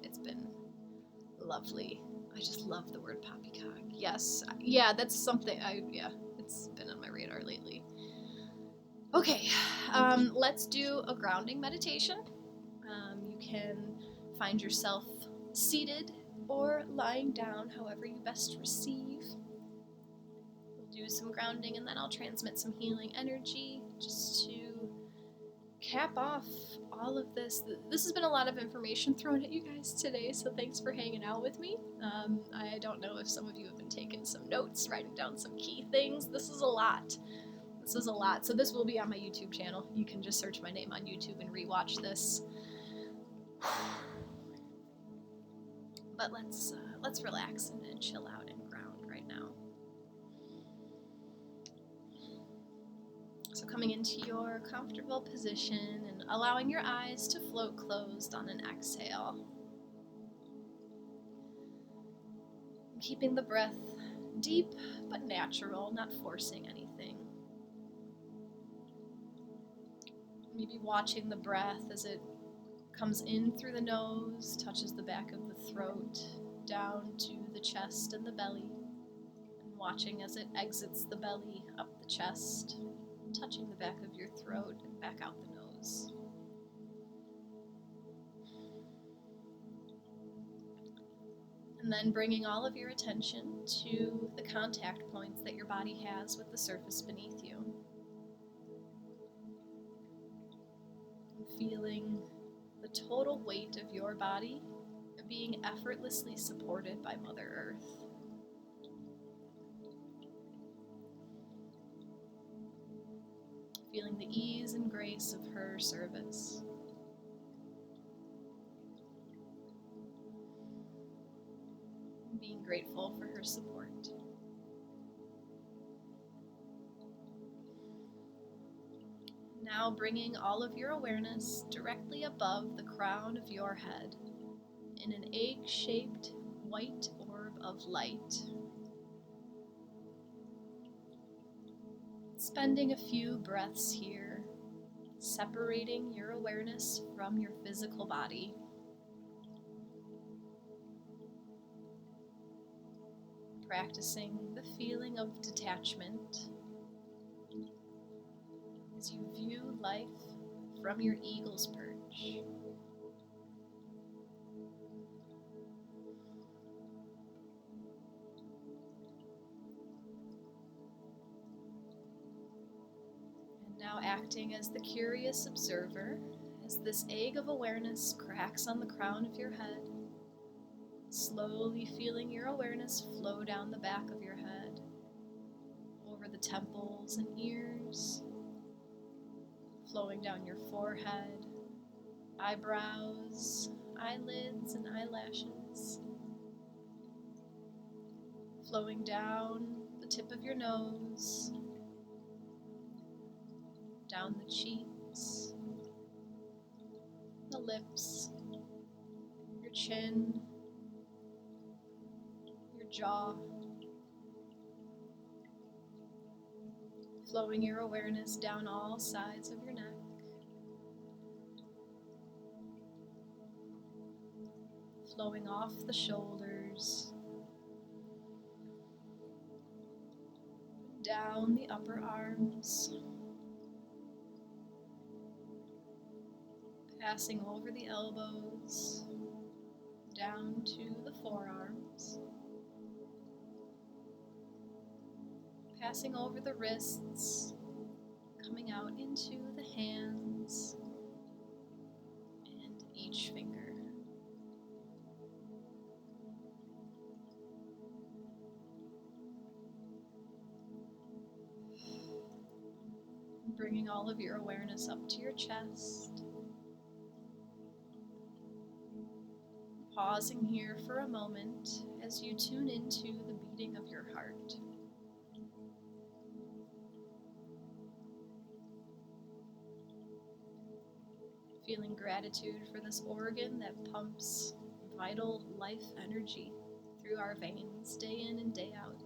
lovely. I just love the word poppycock. Yes, yeah, that's something. It's been on my radar lately. Okay, let's do a grounding meditation. You can find yourself seated or lying down, however you best receive. We'll do some grounding, and then I'll transmit some healing energy just to cap off all of this. This has been a lot of information thrown at you guys today, so thanks for hanging out with me. I don't know if some of you have been taking some notes, writing down some key things. This is a lot. So this will be on my YouTube channel. You can just search my name on YouTube and rewatch this. But let's relax and chill out and ground right now. So coming into your comfortable position and allowing your eyes to float closed on an exhale. Keeping the breath deep but natural, not forcing anything. Maybe watching the breath as it comes in through the nose, touches the back of the throat, down to the chest and the belly, and watching as it exits the belly, up the chest, touching the back of your throat and back out the nose. And then bringing all of your attention to the contact points that your body has with the surface beneath you. And feeling the total weight of your body being effortlessly supported by Mother Earth. Feeling the ease and grace of her service. Being grateful for her support. Now bringing all of your awareness directly above the crown of your head in an egg-shaped white orb of light. Spending a few breaths here, separating your awareness from your physical body. Practicing the feeling of detachment as you view life from your eagle's perch. And now acting as the curious observer, as this egg of awareness cracks on the crown of your head, slowly feeling your awareness flow down the back of your head, over the temples and ears, flowing down your forehead, eyebrows, eyelids, and eyelashes, flowing down the tip of your nose, down the cheeks, the lips, your chin, your jaw, flowing your awareness down all sides of your neck, flowing off the shoulders, down the upper arms, passing over the elbows, down to the forearms, passing over the wrists, coming out into the hands and each finger. Bringing all of your awareness up to your chest. Pausing here for a moment as you tune into the beating of your heart. Feeling gratitude for this organ that pumps vital life energy through our veins day in and day out.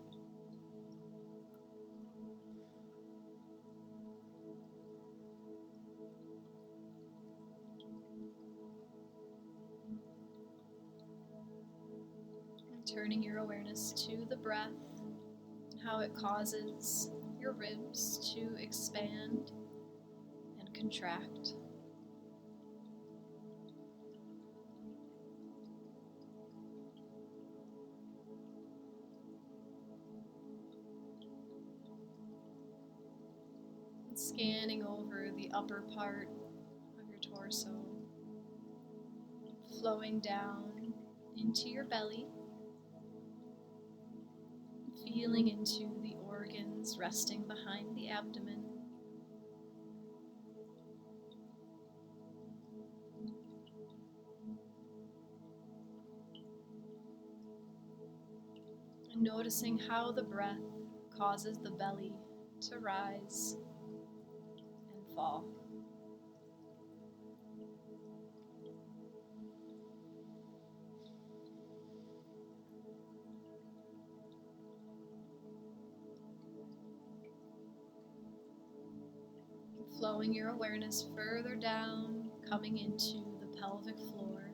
And turning your awareness to the breath, how it causes your ribs to expand and contract. Scanning over the upper part of your torso, flowing down into your belly, feeling into the organs resting behind the abdomen. And noticing how the breath causes the belly to rise and fall. Flowing your awareness further down, coming into the pelvic floor.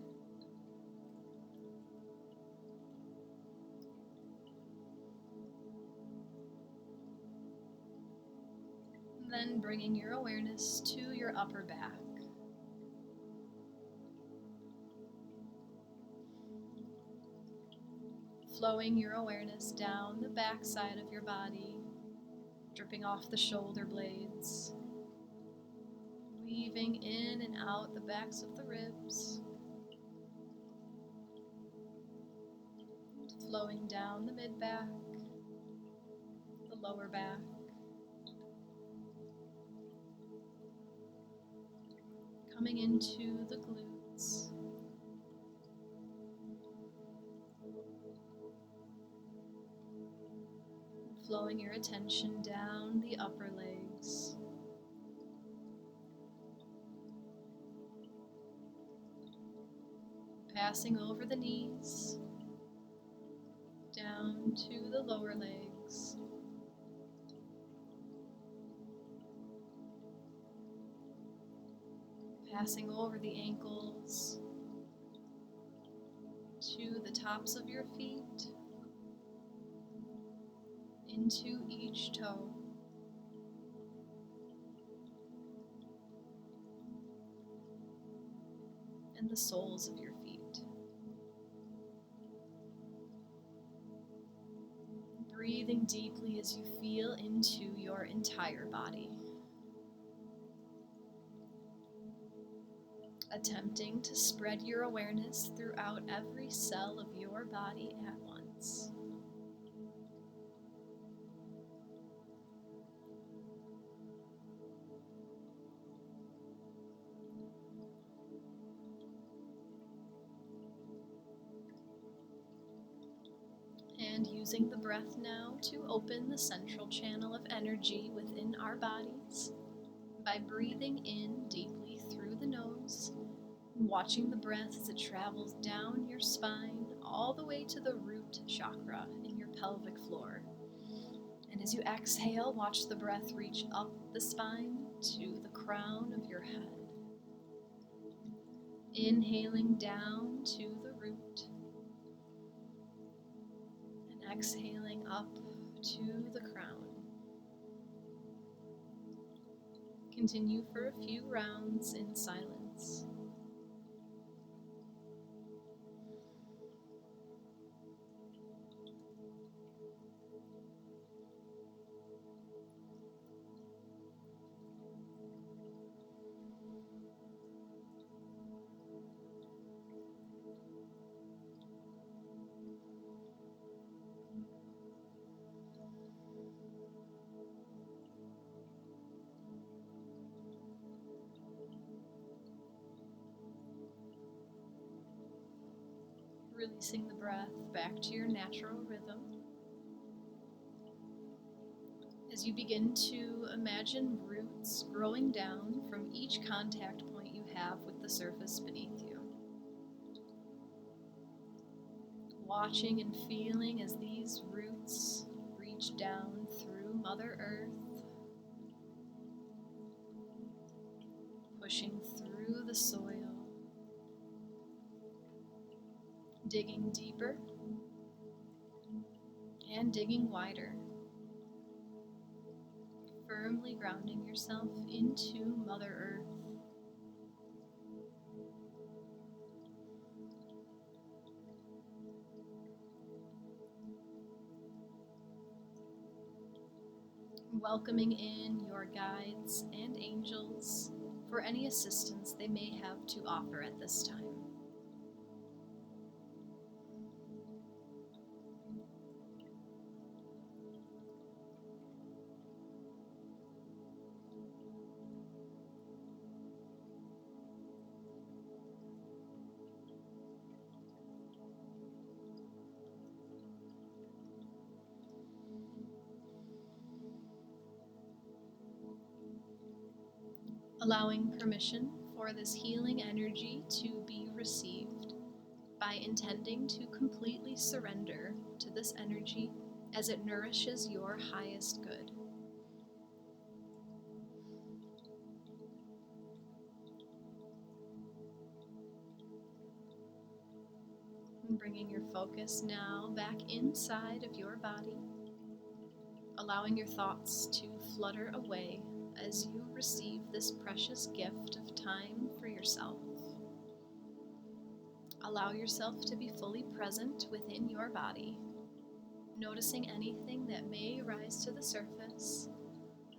And then bringing your awareness to your upper back. Flowing your awareness down the back side of your body, dripping off the shoulder blades, weaving in and out the backs of the ribs, flowing down the mid-back, the lower back, coming into the glutes, flowing your attention down the upper legs, passing over the knees, down to the lower legs, passing over the ankles, to the tops of your feet, into each toe, and the soles of your feet. Breathing deeply as you feel into your entire body. Attempting to spread your awareness throughout every cell of your body at once. And using the breath now to open the central channel of energy within our bodies by breathing in deeply through the nose, watching the breath as it travels down your spine all the way to the root chakra in your pelvic floor. And as you exhale, watch the breath reach up the spine to the crown of your head. Inhaling down to the root, and exhaling up to the crown. Continue for a few rounds in silence. Releasing the breath back to your natural rhythm. As you begin to imagine roots growing down from each contact point you have with the surface beneath you. Watching and feeling as these roots reach down through Mother Earth, pushing through the soil, digging deeper and digging wider, firmly grounding yourself into Mother Earth. Welcoming in your guides and angels for any assistance they may have to offer at this time. Allowing permission for this healing energy to be received by intending to completely surrender to this energy as it nourishes your highest good. And bringing your focus now back inside of your body, allowing your thoughts to flutter away as you receive this precious gift of time for yourself. Allow yourself to be fully present within your body, noticing anything that may rise to the surface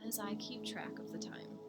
as I keep track of the time.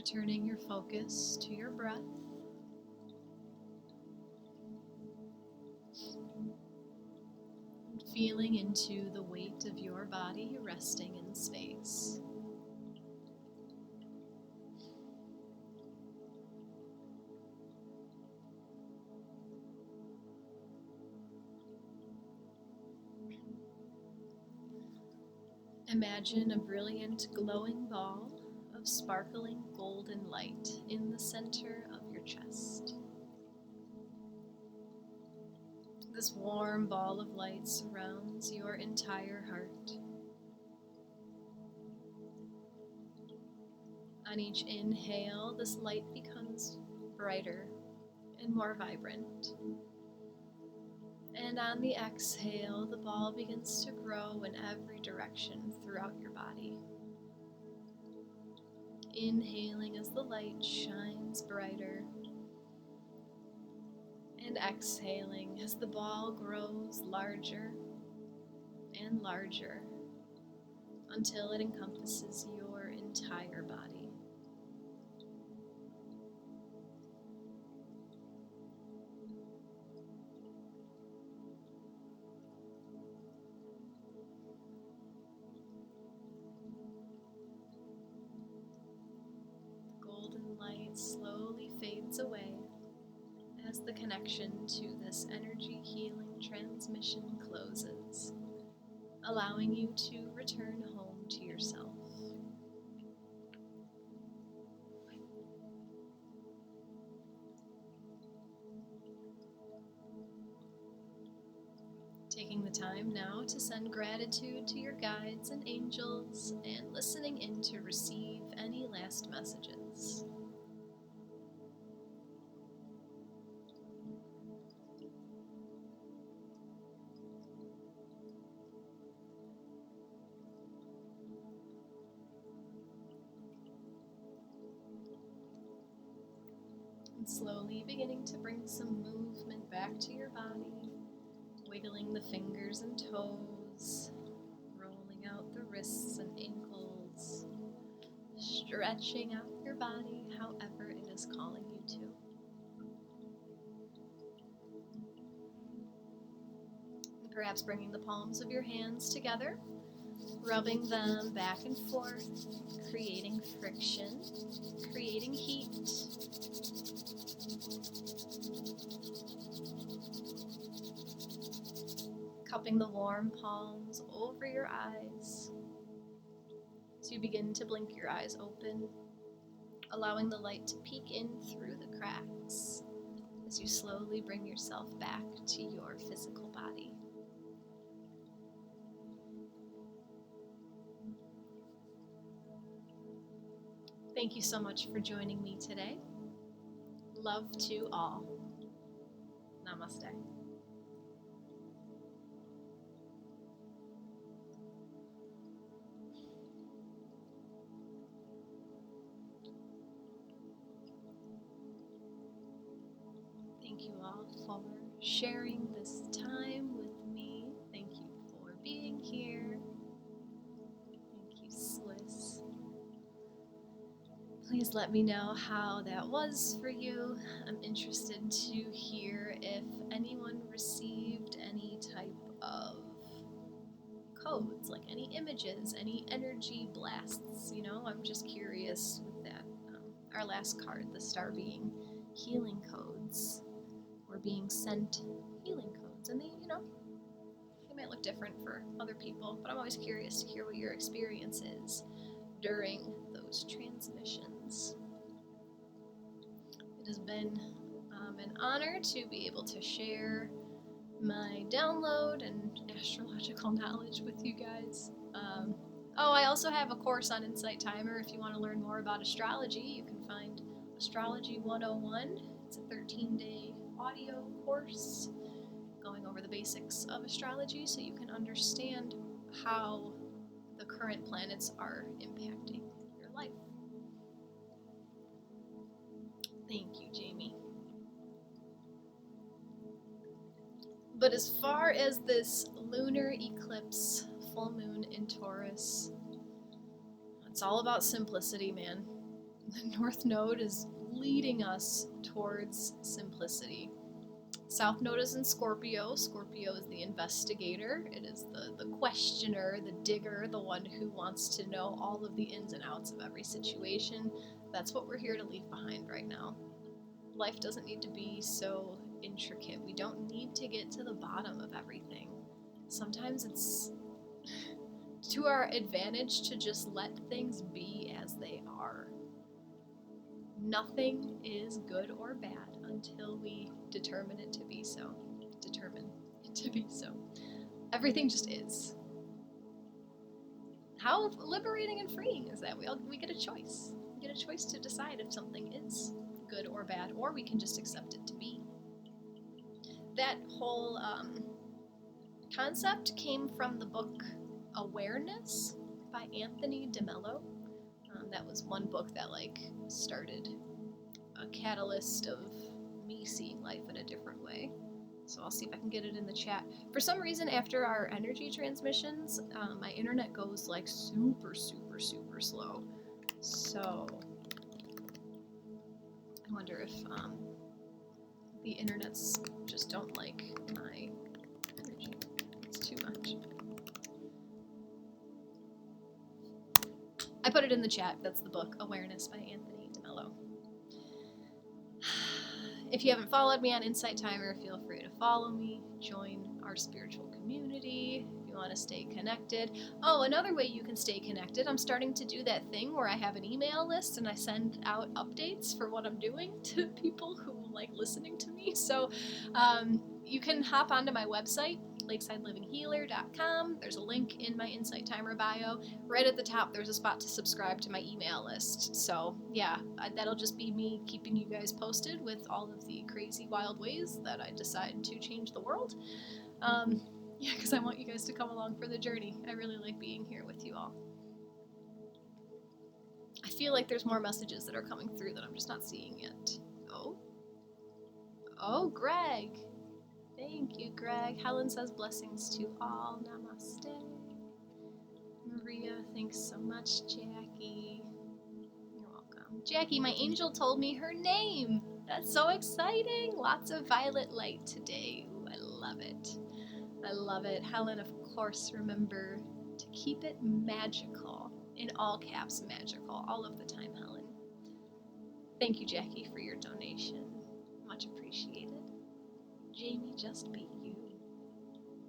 Returning your focus to your breath. Feeling into the weight of your body resting in space. Imagine a brilliant glowing ball of sparkling golden light in the center of your chest. This warm ball of light surrounds your entire heart. On each inhale, this light becomes brighter and more vibrant. And on the exhale, the ball begins to grow in every direction throughout your body. Inhaling as the light shines brighter, and exhaling as the ball grows larger and larger until it encompasses your entire body. The golden light slowly fades away as the connection to this energy healing transmission closes, allowing you to return home to yourself. Taking the time now to send gratitude to your guides and angels and listening in to receive any last messages. And slowly beginning to bring some movement back to your body, wiggling the fingers and toes, rolling out the wrists and ankles, stretching out your body however it is calling you to. And perhaps bringing the palms of your hands together, rubbing them back and forth, creating friction, creating heat. Cupping the warm palms over your eyes as you begin to blink your eyes open, allowing the light to peek in through the cracks as you slowly bring yourself back to your physical body. Thank you so much for joining me today. Love to all. Namaste. Thank you all for sharing this time with me. Thank you for being here. Thank you, Swiss. Please let me know how that was for you. I'm interested to hear if anyone received any type of codes, like any images, any energy blasts. I'm just curious with that. Our last card, the star being healing codes. Or being sent healing codes, and they might look different for other people, but I'm always curious to hear what your experience is during those transmissions. It has been an honor to be able to share my download and astrological knowledge with you guys. I also have a course on Insight Timer. If you want to learn more about astrology, you can find Astrology 101. It's a 13-day audio course going over the basics of astrology so you can understand how the current planets are impacting your life. Thank you, Jamie. But as far as this lunar eclipse, full moon in Taurus, it's all about simplicity, man. The North Node is leading us towards simplicity. South Node is in Scorpio. Scorpio is the investigator. It is the questioner, the digger, the one who wants to know all of the ins and outs of every situation. That's what we're here to leave behind right now. Life doesn't need to be so intricate. We don't need to get to the bottom of everything. Sometimes it's to our advantage to just let things be as they are. Nothing is good or bad until we determine it to be so. Everything just is. How liberating and freeing is that? We get a choice. We get a choice to decide if something is good or bad, or we can just accept it to be. That whole concept came from the book Awareness by Anthony DeMello. That was one book that started a catalyst of me seeing life in a different way. So I'll see if I can get it in the chat. For some reason, after our energy transmissions, my internet goes super, super, super slow. So I wonder if the internets just don't like my energy. It's too much. I put it in the chat. That's the book, Awareness by Anthony DeMello. If you haven't followed me on Insight Timer, feel free to follow me. Join our spiritual community if you want to stay connected. Oh, another way you can stay connected, I'm starting to do that thing where I have an email list and I send out updates for what I'm doing to people who like listening to me. So you can hop onto my website, lakesidelivinghealer.com. There's a link in my Insight Timer bio. Right at the top, there's a spot to subscribe to my email list. So yeah, that'll just be me keeping you guys posted with all of the crazy, wild ways that I decide to change the world. Yeah, because I want you guys to come along for the journey. I really like being here with you all. I feel like there's more messages that are coming through that I'm just not seeing yet. Oh, Greg. Thank you, Greg. Helen says blessings to all. Namaste. Maria, thanks so much, Jackie. You're welcome. Jackie, my angel told me her name. That's so exciting. Lots of violet light today. Ooh, I love it. I love it. Helen, of course, remember to keep it magical. In all caps, magical. All of the time, Helen. Thank you, Jackie, for your donation. Much appreciated. Jamie, just be you.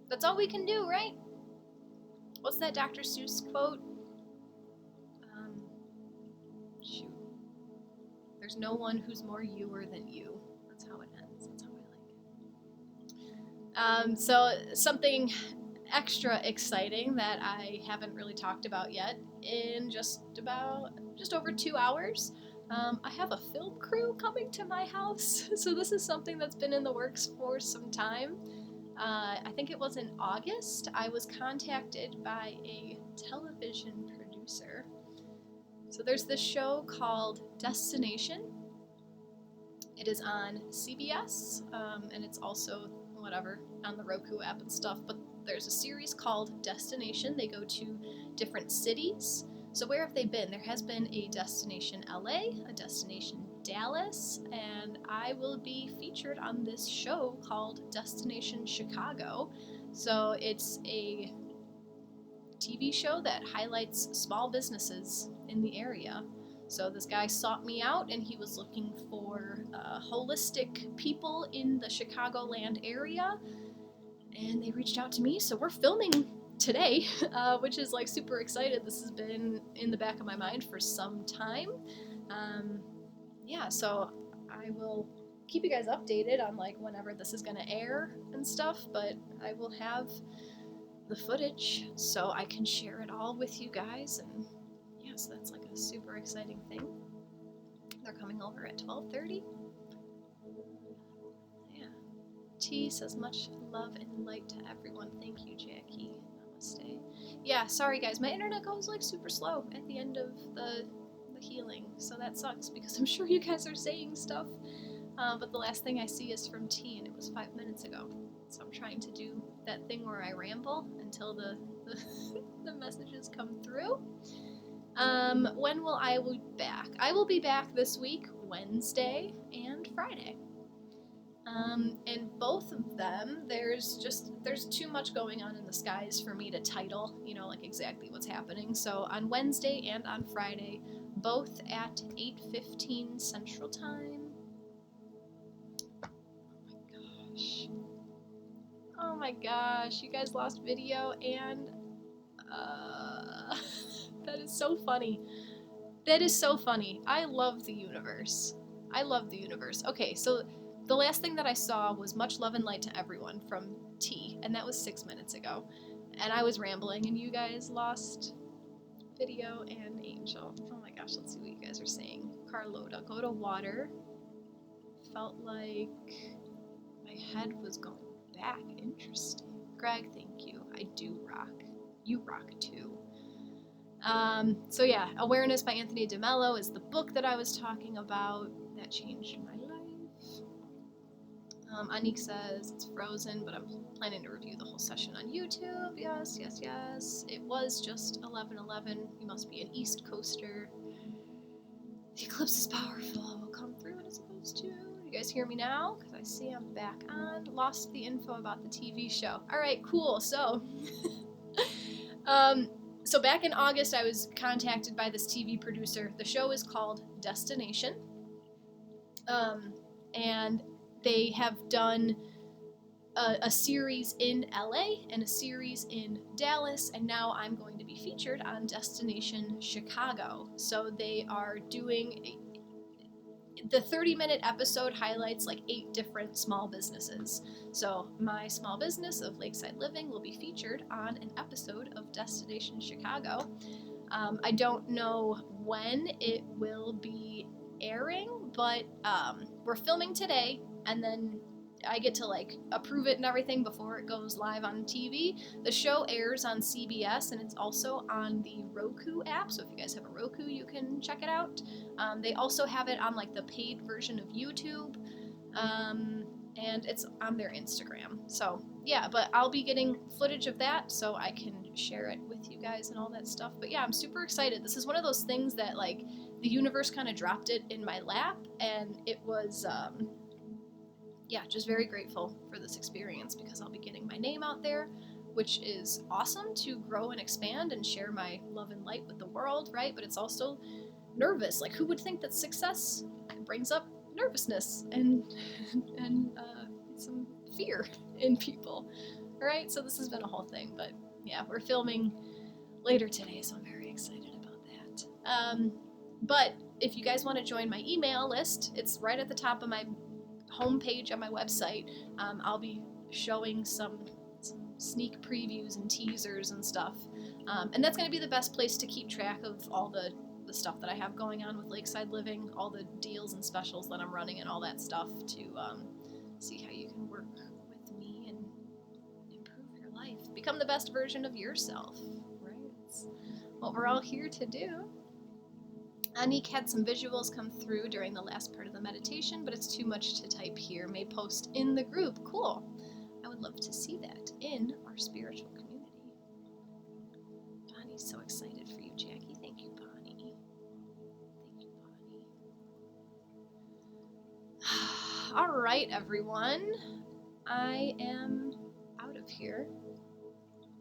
That's all we can do, right? What's that Dr. Seuss quote? Shoot. There's no one who's more youer than you. That's how it ends. That's how I like it. So something extra exciting that I haven't really talked about yet in just over 2 hours. I have a film crew coming to my house, so this is something that's been in the works for some time. I think it was in August. I was contacted by a television producer. So there's this show called Destination. It is on CBS, and it's also on the Roku app and stuff, but there's a series called Destination. They go to different cities. So where have they been? There has been a Destination LA, a Destination Dallas, and I will be featured on this show called Destination Chicago. So it's a TV show that highlights small businesses in the area. So this guy sought me out, and he was looking for holistic people in the Chicagoland area, and they reached out to me. So we're filming today, which is super excited. This has been in the back of my mind for some time. Yeah, so I will keep you guys updated on whenever this is gonna air and stuff, but I will have the footage so I can share it all with you guys, and yeah, so that's a super exciting thing. They're coming over at 12:30. Yeah. T says much love and light to everyone. Thank you, Jackie. Namaste. Yeah, sorry guys, my internet goes super slow at the end of the healing, so that sucks because I'm sure you guys are saying stuff, but the last thing I see is from T, and it was 5 minutes ago. So I'm trying to do that thing where I ramble until the the messages come through. When will I be back? I will be back this week, Wednesday and Friday. And both of them, there's too much going on in the skies for me to title, like exactly what's happening. So on Wednesday and on Friday, both at 8:15 Central Time. Oh my gosh, you guys lost video and that is so funny. That is so funny. I love the universe. Okay, so the last thing that I saw was Much Love and Light to Everyone from T, and that was 6 minutes ago. And I was rambling, and you guys lost video and Angel. Oh my gosh, let's see what you guys are saying. Carlota, go to water. Felt like my head was going back. Interesting. Greg, thank you. I do rock. You rock too. So yeah, Awareness by Anthony DeMello is the book that I was talking about that changed my life. Anik says it's frozen, but I'm planning to review the whole session on YouTube. Yes. It was just 11:11. You must be an East Coaster. The eclipse is powerful. It will come through when it's supposed to. You guys hear me now? Because I see I'm back on. Lost the info about the TV show. All right, cool. So, so back in August, I was contacted by this TV producer. The show is called Destination. And they have done a series in LA and a series in Dallas, and now I'm going to be featured on Destination Chicago. So they are doing the 30-minute episode highlights like 8 different small businesses. So my small business of Lakeside Living will be featured on an episode of Destination Chicago. I don't know when it will be airing, but we're filming today, and then I get to like approve it and everything before it goes live on TV. The show airs on CBS, and it's also on the Roku app, so if you guys have a Roku, you can check it out. They also have it on like the paid version of YouTube, and it's on their Instagram. So yeah, but I'll be getting footage of that so I can share it with you guys and all that stuff. But yeah, I'm super excited. This is one of those things that like the universe kind of dropped it in my lap, and it was just very grateful for this experience because I'll be getting my name out there, which is awesome to grow and expand and share my love and light with the world, right? But it's also nervous. Like, who would think that success brings up nervousness and some fear in people, right? So this has been a whole thing, but yeah, we're filming later today, so I'm very excited about that. But if you guys want to join my email list, it's right at the top of my homepage on my website. I'll be showing some sneak previews and teasers and stuff, and that's going to be the best place to keep track of all the stuff that I have going on with Lakeside Living, all the deals and specials that I'm running and all that stuff, to see how you can work with me and improve your life, become the best version of yourself, right? It's what we're all here to do. Anik had some visuals come through during the last part of the meditation, but it's too much to type here. May post in the group. Cool. I would love to see that in our spiritual community. Bonnie's so excited for you, Jackie. Thank you, Bonnie. Thank you, Bonnie. All right, everyone. I am out of here.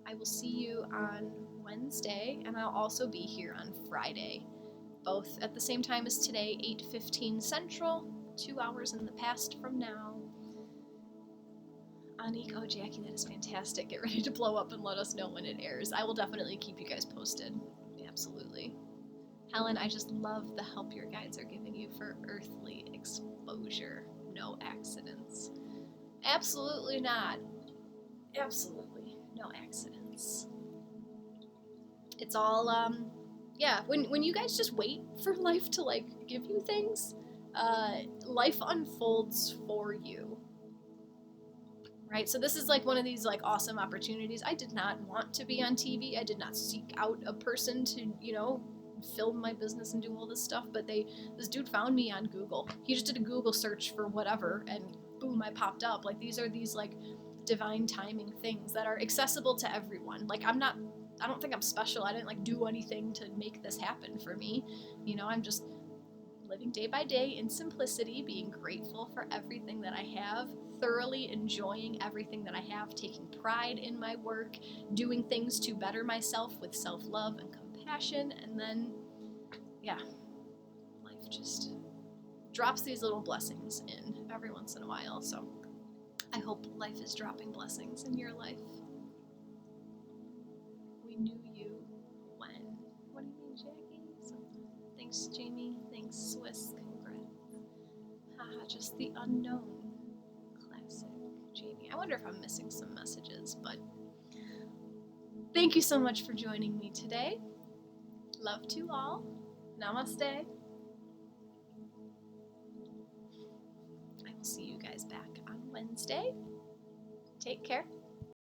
I will see you on Wednesday, and I'll also be here on Friday. Both at the same time as today, 8:15 Central, 2 hours in the past from now. Anik, oh Jackie, that is fantastic. Get ready to blow up and let us know when it airs. I will definitely keep you guys posted. Absolutely. Helen, I just love the help your guides are giving you for earthly exposure. No accidents. Absolutely not. Absolutely no accidents. It's all, when you guys just wait for life to, like, give you things, life unfolds for you, right? So this is, like, one of these, like, awesome opportunities. I did not want to be on TV. I did not seek out a person to, film my business and do all this stuff, but this dude found me on Google. He just did a Google search for whatever, and boom, I popped up. Like, these are these, like, divine timing things that are accessible to everyone. Like, I'm not I don't think I'm special. I didn't like do anything to make this happen for me. You know, I'm just living day by day in simplicity, being grateful for everything that I have, thoroughly enjoying everything that I have, taking pride in my work, doing things to better myself with self-love and compassion, and then, yeah, life just drops these little blessings in every once in a while. So I hope life is dropping blessings in your life. We knew you when. What do you mean, Jackie? So, thanks, Jamie. Thanks, Swiss. Congrats. Haha, just the unknown. Classic, Jamie. I wonder if I'm missing some messages, but thank you so much for joining me today. Love to all. Namaste. I will see you guys back on Wednesday. Take care.